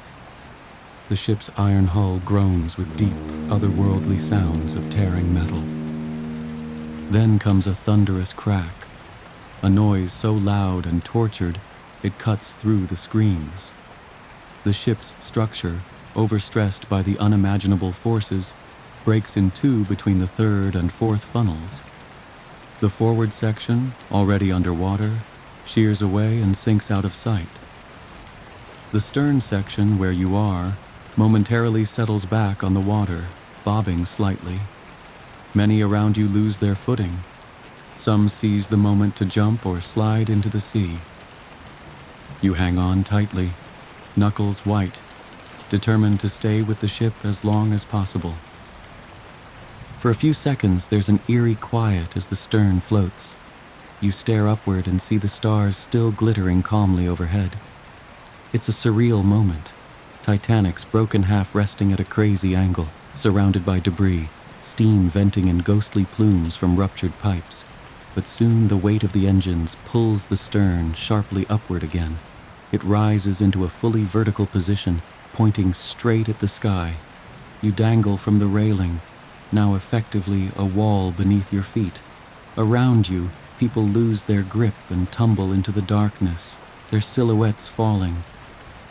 The ship's iron hull groans with deep, otherworldly sounds of tearing metal. Then comes a thunderous crack, a noise so loud and tortured it cuts through the screams. The ship's structure, overstressed by the unimaginable forces, breaks in 2 between the 3rd and 4th funnels. The forward section, already underwater, shears away and sinks out of sight. The stern section, where you are, momentarily settles back on the water, bobbing slightly. Many around you lose their footing. Some seize the moment to jump or slide into the sea. You hang on tightly, knuckles white, determined to stay with the ship as long as possible. For a few seconds, there's an eerie quiet as the stern floats. You stare upward and see the stars still glittering calmly overhead. It's a surreal moment. Titanic's broken half resting at a crazy angle, surrounded by debris, steam venting in ghostly plumes from ruptured pipes. But soon the weight of the engines pulls the stern sharply upward again. It rises into a fully vertical position, pointing straight at the sky. You dangle from the railing, now effectively a wall beneath your feet. Around you, people lose their grip and tumble into the darkness, their silhouettes falling.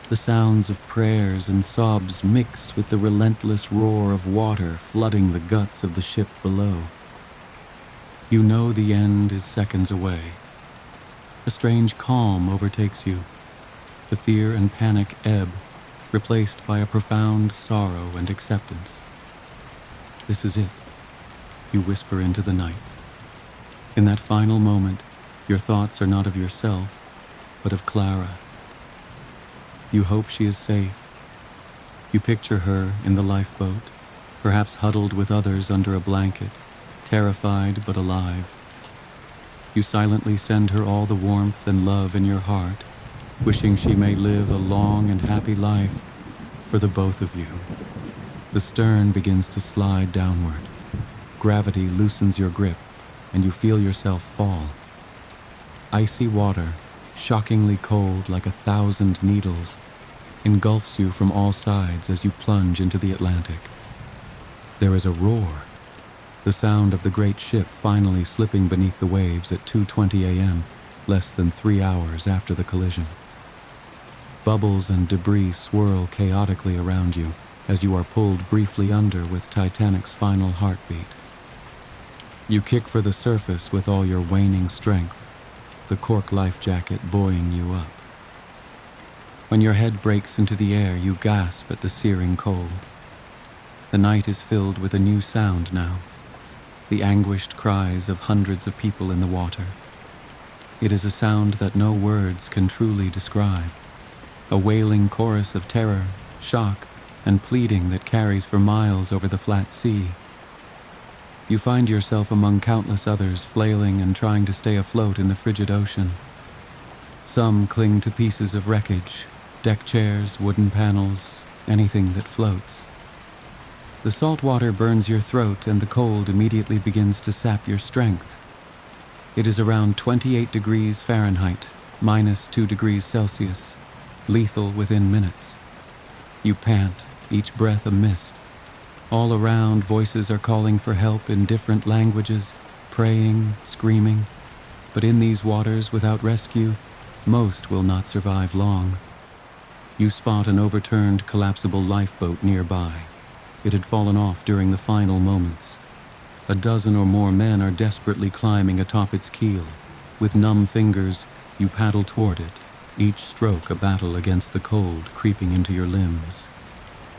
The sounds of prayers and sobs mix with the relentless roar of water flooding the guts of the ship below. You know the end is seconds away. A strange calm overtakes you. The fear and panic ebb, replaced by a profound sorrow and acceptance. This is it, you whisper into the night. In that final moment, your thoughts are not of yourself, but of Clara. You hope she is safe. You picture her in the lifeboat, perhaps huddled with others under a blanket, terrified but alive. You silently send her all the warmth and love in your heart, wishing she may live a long and happy life for the both of you. The stern begins to slide downward. Gravity loosens your grip, and you feel yourself fall. Icy water, shockingly cold like 1,000 needles, engulfs you from all sides as you plunge into the Atlantic. There is a roar, the sound of the great ship finally slipping beneath the waves at 2:20 a.m., less than 3 hours after the collision. Bubbles and debris swirl chaotically around you as you are pulled briefly under with Titanic's final heartbeat. You kick for the surface with all your waning strength, the cork life jacket buoying you up. When your head breaks into the air, you gasp at the searing cold. The night is filled with a new sound now, the anguished cries of hundreds of people in the water. It is a sound that no words can truly describe, a wailing chorus of terror, shock, and pleading that carries for miles over the flat sea. You find yourself among countless others flailing and trying to stay afloat in the frigid ocean. Some cling to pieces of wreckage, Deck chairs, wooden panels, anything that floats. The salt water burns your throat and the cold immediately begins to sap your strength. It is around 28 degrees Fahrenheit, minus 2 degrees Celsius, lethal within minutes. You pant, each breath a mist. All around, voices are calling for help in different languages, praying, screaming. But in these waters without rescue, most will not survive long. You spot an overturned, collapsible lifeboat nearby. It had fallen off during the final moments. A dozen or more men are desperately climbing atop its keel. With numb fingers, you paddle toward it, each stroke a battle against the cold creeping into your limbs.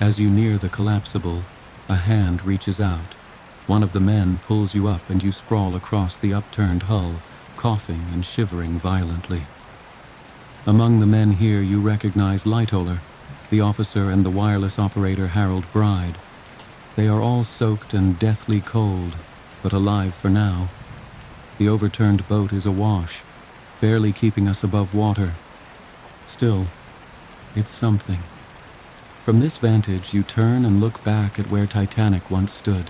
As you near the collapsible, a hand reaches out. One of the men pulls you up and you sprawl across the upturned hull, coughing and shivering violently. Among the men here you recognize Lightoller, the officer and the wireless operator Harold Bride. They are all soaked and deathly cold, but alive for now. The overturned boat is awash, barely keeping us above water. Still, it's something. From this vantage, you turn and look back at where Titanic once stood.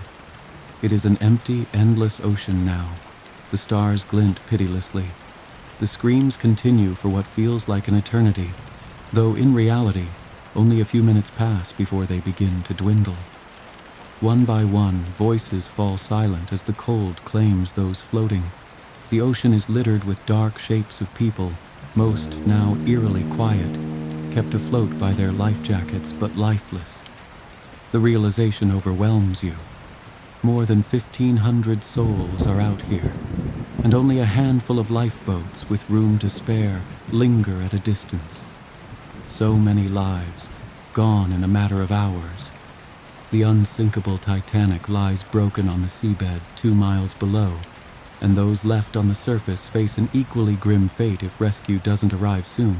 It is an empty, endless ocean now. The stars glint pitilessly. The screams continue for what feels like an eternity, though in reality, only a few minutes pass before they begin to dwindle. One by one, voices fall silent as the cold claims those floating. The ocean is littered with dark shapes of people, most now eerily quiet, kept afloat by their life jackets but lifeless. The realization overwhelms you. More than 1,500 souls are out here, and only a handful of lifeboats with room to spare linger at a distance. So many lives, gone in a matter of hours. The unsinkable Titanic lies broken on the seabed 2 miles below, and those left on the surface face an equally grim fate if rescue doesn't arrive soon.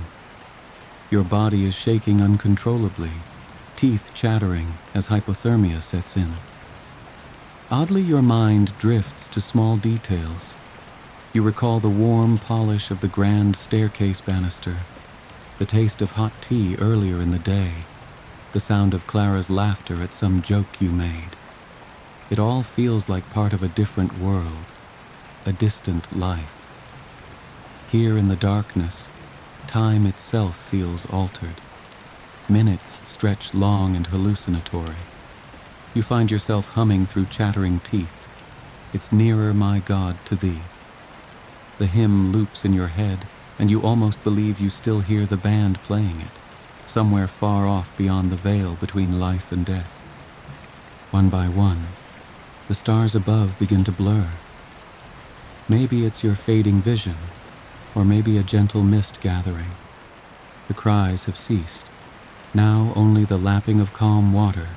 Your body is shaking uncontrollably, teeth chattering as hypothermia sets in. Oddly, your mind drifts to small details. You recall the warm polish of the grand staircase banister, the taste of hot tea earlier in the day, the sound of Clara's laughter at some joke you made. It all feels like part of a different world, a distant life. Here in the darkness, time itself feels altered. Minutes stretch long and hallucinatory. You find yourself humming through chattering teeth. It's nearer, my God, to thee. The hymn loops in your head, and you almost believe you still hear the band playing it, somewhere far off beyond the veil between life and death. One by one, the stars above begin to blur. Maybe it's your fading vision, or maybe a gentle mist gathering. The cries have ceased. Now only the lapping of calm water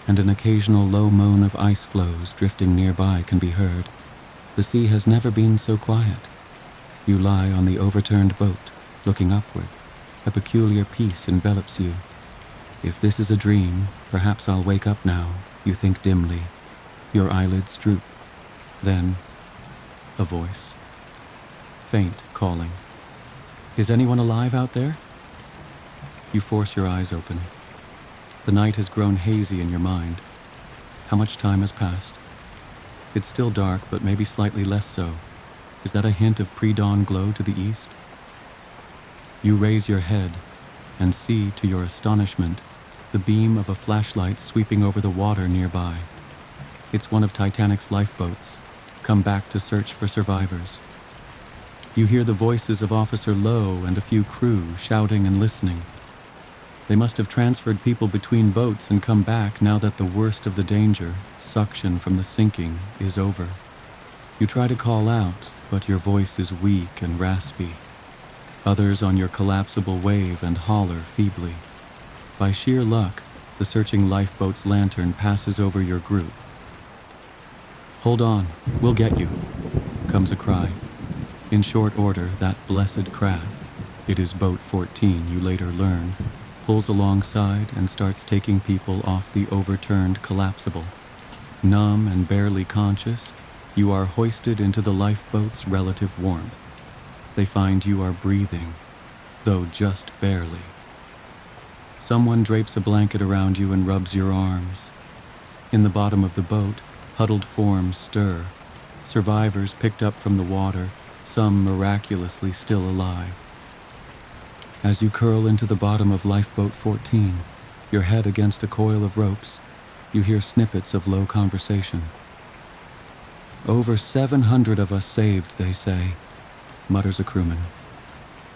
and an occasional low moan of ice floes drifting nearby can be heard. The sea has never been so quiet. You lie on the overturned boat, looking upward. A peculiar peace envelops you. If this is a dream, perhaps I'll wake up now, you think dimly. Your eyelids droop. Then, a voice. Faint calling. Is anyone alive out there? You force your eyes open. The night has grown hazy in your mind. How much time has passed? It's still dark, but maybe slightly less so. Is that a hint of pre-dawn glow to the east? You raise your head and see, to your astonishment, the beam of a flashlight sweeping over the water nearby. It's one of Titanic's lifeboats, come back to search for survivors. You hear the voices of Officer Lowe and a few crew shouting and listening. They must have transferred people between boats and come back now that the worst of the danger, suction from the sinking, is over. You try to call out, but your voice is weak and raspy. Others on your collapsible wave and holler feebly. By sheer luck, the searching lifeboat's lantern passes over your group. Hold on, we'll get you, comes a cry. In short order, that blessed craft, it is Boat 14 you later learn, pulls alongside and starts taking people off the overturned collapsible. Numb and barely conscious, you are hoisted into the lifeboat's relative warmth. They find you are breathing, though just barely. Someone drapes a blanket around you and rubs your arms. In the bottom of the boat, huddled forms stir. Survivors picked up from the water, some miraculously still alive. As you curl into the bottom of Lifeboat 14, your head against a coil of ropes, you hear snippets of low conversation. "Over 700 of us saved," they say, mutters a crewman.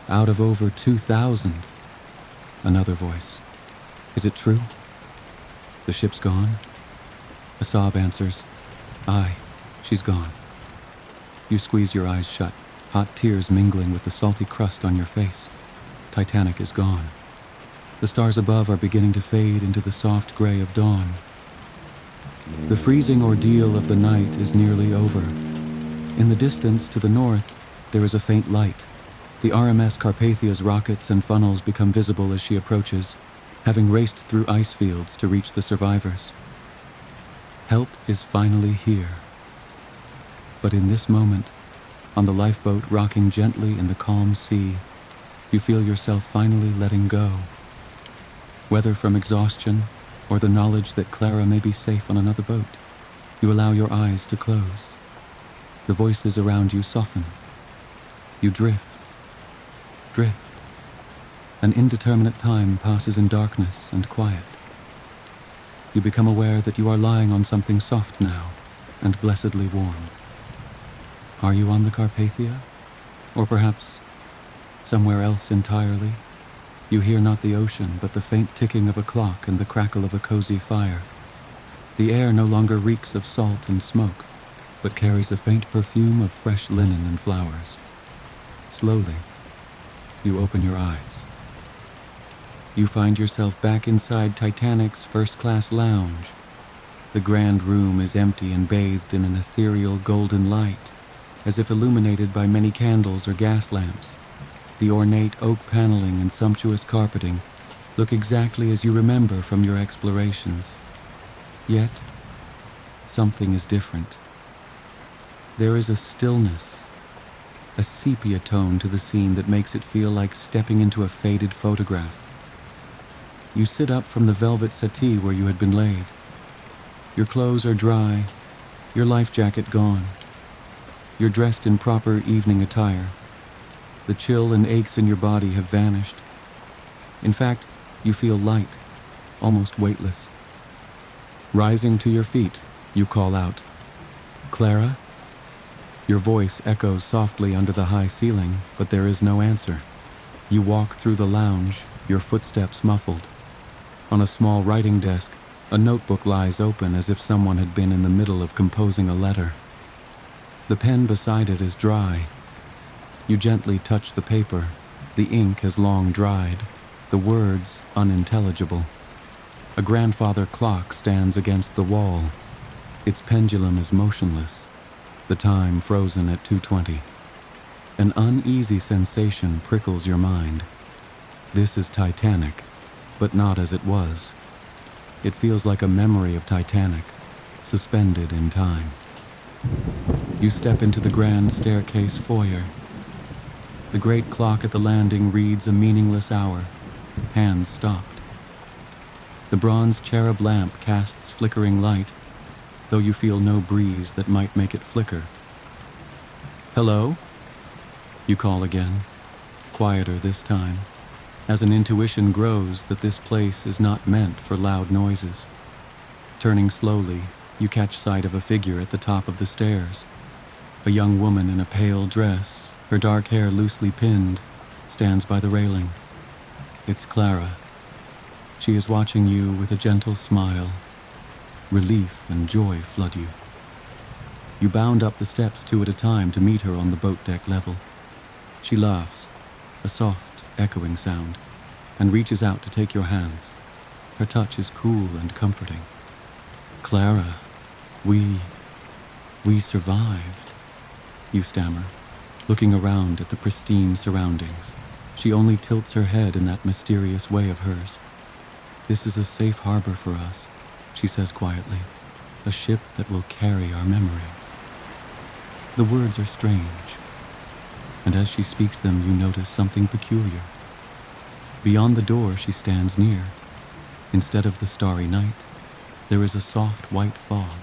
"Out of over 2,000. Another voice. "Is it true? The ship's gone?" A sob answers, "Aye, she's gone." You squeeze your eyes shut, hot tears mingling with the salty crust on your face. Titanic is gone. The stars above are beginning to fade into the soft gray of dawn. The freezing ordeal of the night is nearly over. In the distance to the north, there is a faint light. The RMS Carpathia's rockets and funnels become visible as she approaches, having raced through ice fields to reach the survivors. Help is finally here. But in this moment, on the lifeboat rocking gently in the calm sea, you feel yourself finally letting go. Whether from exhaustion or the knowledge that Clara may be safe on another boat, you allow your eyes to close. The voices around you soften. You drift. An indeterminate time passes in darkness and quiet. You become aware that you are lying on something soft now and blessedly warm. Are you on the Carpathia? Or perhaps somewhere else entirely? You hear not the ocean, but the faint ticking of a clock and the crackle of a cozy fire. The air no longer reeks of salt and smoke, but carries a faint perfume of fresh linen and flowers. Slowly, you open your eyes. You find yourself back inside Titanic's first-class lounge. The grand room is empty and bathed in an ethereal golden light, as if illuminated by many candles or gas lamps. The ornate oak paneling and sumptuous carpeting look exactly as you remember from your explorations. Yet, something is different. There is a stillness, a sepia tone to the scene that makes it feel like stepping into a faded photograph. You sit up from the velvet settee where you had been laid. Your clothes are dry, your life jacket gone. You're dressed in proper evening attire. The chill and aches in your body have vanished. In fact, you feel light, almost weightless. Rising to your feet, you call out, "Clara?" Your voice echoes softly under the high ceiling, but there is no answer. You walk through the lounge, your footsteps muffled. On a small writing desk, a notebook lies open as if someone had been in the middle of composing a letter. The pen beside it is dry. You gently touch the paper. The ink has long dried, the words unintelligible. A grandfather clock stands against the wall. Its pendulum is motionless, the time frozen at 2:20. An uneasy sensation prickles your mind. This is Titanic, but not as it was. It feels like a memory of Titanic, suspended in time. You step into the grand staircase foyer. The great clock at the landing reads a meaningless hour, hands stopped. The bronze cherub lamp casts flickering light, though you feel no breeze that might make it flicker. "Hello?" You call again, quieter this time, as an intuition grows that this place is not meant for loud noises. Turning slowly, you catch sight of a figure at the top of the stairs. A young woman in a pale dress, her dark hair loosely pinned, stands by the railing. It's Clara. She is watching you with a gentle smile. Relief and joy flood you. You bound up the steps 2 at a time to meet her on the boat deck level. She laughs, a soft, echoing sound, and reaches out to take your hands. Her touch is cool and comforting. "Clara, we survived," you stammer, looking around at the pristine surroundings. She only tilts her head in that mysterious way of hers. "This is a safe harbor for us," she says quietly, "a ship that will carry our memory." The words are strange, and as she speaks them you notice something peculiar. Beyond the door she stands near. Instead of the starry night, there is a soft white fog.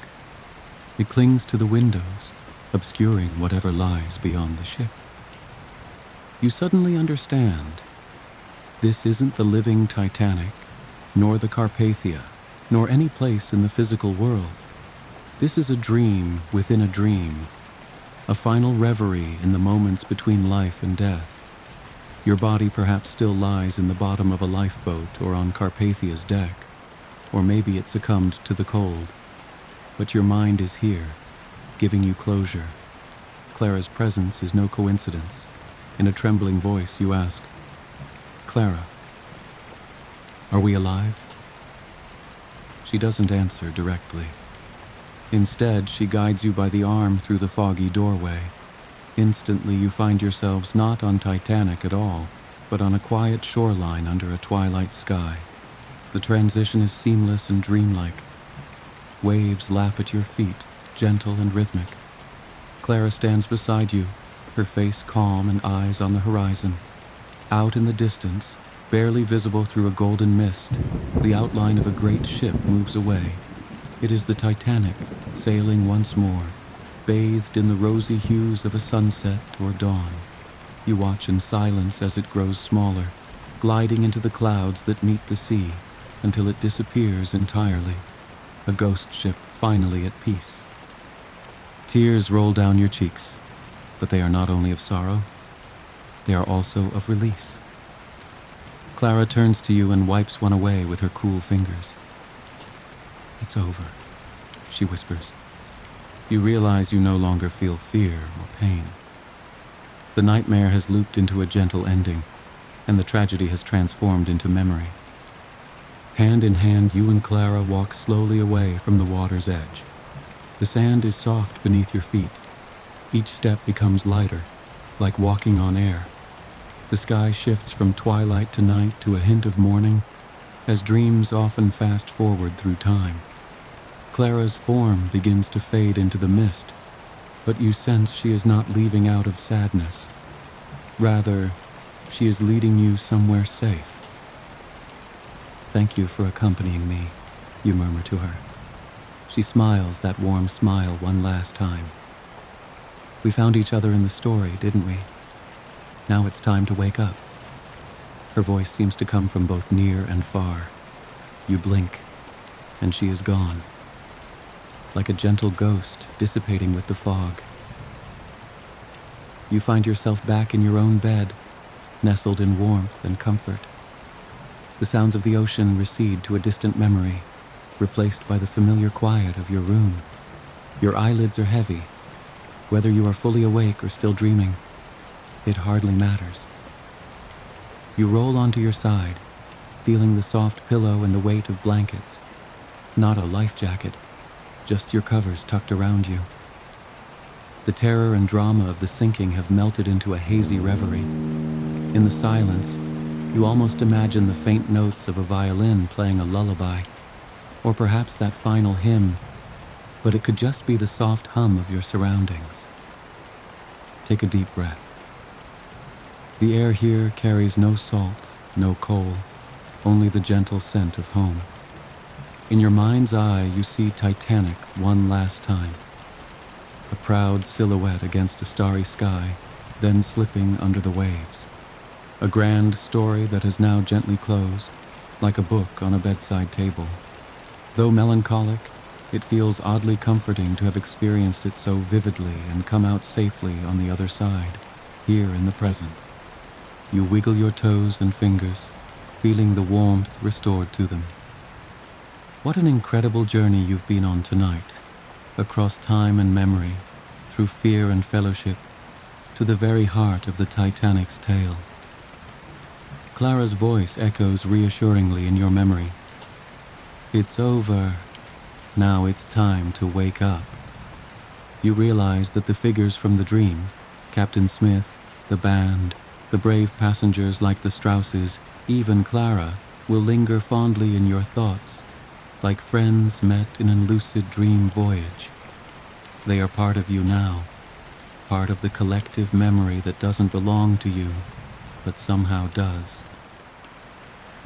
It clings to the windows, obscuring whatever lies beyond the ship. You suddenly understand. This isn't the living Titanic, nor the Carpathia, nor any place in the physical world. This is a dream within a dream, a final reverie in the moments between life and death. Your body perhaps still lies in the bottom of a lifeboat or on Carpathia's deck, or maybe it succumbed to the cold. But your mind is here, giving you closure. Clara's presence is no coincidence. In a trembling voice, you ask, "Clara, are we alive?" She doesn't answer directly. Instead, she guides you by the arm through the foggy doorway. Instantly, you find yourselves not on Titanic at all, but on a quiet shoreline under a twilight sky. The transition is seamless and dreamlike. Waves lap at your feet, gentle and rhythmic. Clara stands beside you, her face calm and eyes on the horizon. Out in the distance, barely visible through a golden mist, the outline of a great ship moves away. It is the Titanic, sailing once more, bathed in the rosy hues of a sunset or dawn. You watch in silence as it grows smaller, gliding into the clouds that meet the sea, until it disappears entirely, a ghost ship finally at peace. Tears roll down your cheeks, but they are not only of sorrow, they are also of release. Clara turns to you and wipes one away with her cool fingers. "It's over," she whispers. You realize you no longer feel fear or pain. The nightmare has looped into a gentle ending, and the tragedy has transformed into memory. Hand in hand, you and Clara walk slowly away from the water's edge. The sand is soft beneath your feet. Each step becomes lighter, like walking on air. The sky shifts from twilight to night to a hint of morning, as dreams often fast forward through time. Clara's form begins to fade into the mist, but you sense she is not leaving out of sadness. Rather, she is leading you somewhere safe. "Thank you for accompanying me," you murmur to her. She smiles that warm smile one last time. "We found each other in the story, didn't we? Now it's time to wake up." Her voice seems to come from both near and far. You blink, and she is gone, like a gentle ghost dissipating with the fog. You find yourself back in your own bed, nestled in warmth and comfort. The sounds of the ocean recede to a distant memory, replaced by the familiar quiet of your room. Your eyelids are heavy. Whether you are fully awake or still dreaming, it hardly matters. You roll onto your side, feeling the soft pillow and the weight of blankets. Not a life jacket, just your covers tucked around you. The terror and drama of the sinking have melted into a hazy reverie. In the silence, you almost imagine the faint notes of a violin playing a lullaby, or perhaps that final hymn, but it could just be the soft hum of your surroundings. Take a deep breath. The air here carries no salt, no coal, only the gentle scent of home. In your mind's eye, you see Titanic one last time. A proud silhouette against a starry sky, then slipping under the waves. A grand story that has now gently closed, like a book on a bedside table. Though melancholic, it feels oddly comforting to have experienced it so vividly and come out safely on the other side, here in the present. You wiggle your toes and fingers, feeling the warmth restored to them. What an incredible journey you've been on tonight, across time and memory, through fear and fellowship, to the very heart of the Titanic's tale. Clara's voice echoes reassuringly in your memory. "It's over. Now it's time to wake up." You realize that the figures from the dream, Captain Smith, the band, the brave passengers like the Strausses, even Clara, will linger fondly in your thoughts, like friends met in a lucid dream voyage. They are part of you now, part of the collective memory that doesn't belong to you, but somehow does.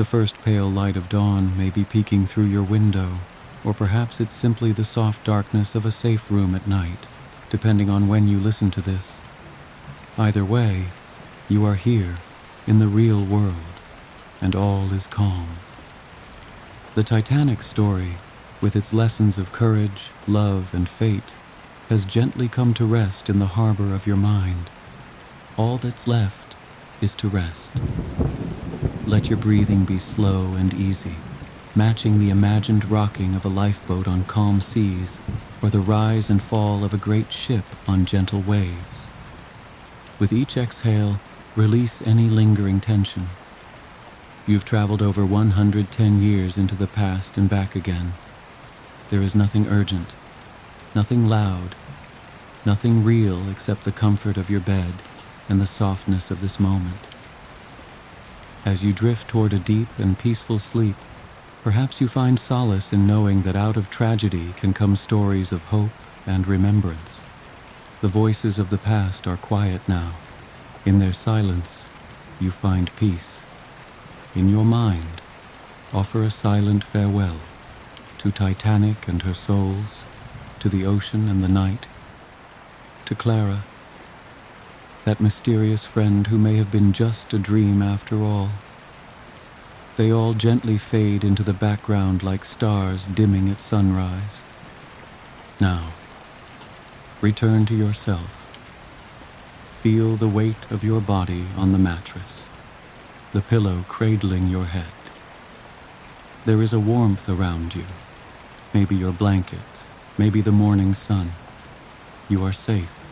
The first pale light of dawn may be peeking through your window, or perhaps it's simply the soft darkness of a safe room at night, depending on when you listen to this. Either way, you are here, in the real world, and all is calm. The Titanic story, with its lessons of courage, love, and fate, has gently come to rest in the harbor of your mind. All that's left is to rest. Let your breathing be slow and easy, matching the imagined rocking of a lifeboat on calm seas, or the rise and fall of a great ship on gentle waves. With each exhale, release any lingering tension. You've traveled over 110 years into the past and back again. There is nothing urgent, nothing loud, nothing real except the comfort of your bed and the softness of this moment. As you drift toward a deep and peaceful sleep, perhaps you find solace in knowing that out of tragedy can come stories of hope and remembrance. The voices of the past are quiet now. In their silence, you find peace. In your mind, offer a silent farewell to Titanic and her souls, to the ocean and the night, to Clara, that mysterious friend who may have been just a dream after all. They all gently fade into the background like stars dimming at sunrise. Now, return to yourself. Feel the weight of your body on the mattress, the pillow cradling your head. There is a warmth around you, maybe your blanket, maybe the morning sun. You are safe.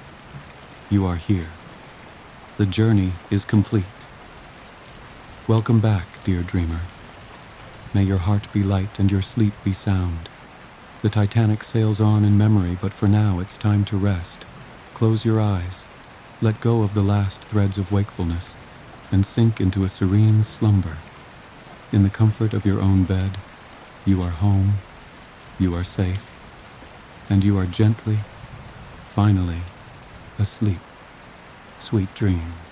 You are here. The journey is complete. Welcome back, dear dreamer. May your heart be light and your sleep be sound. The Titanic sails on in memory, but for now it's time to rest. Close your eyes, let go of the last threads of wakefulness, and sink into a serene slumber. In the comfort of your own bed, you are home, you are safe, and you are gently, finally, asleep. Sweet dreams.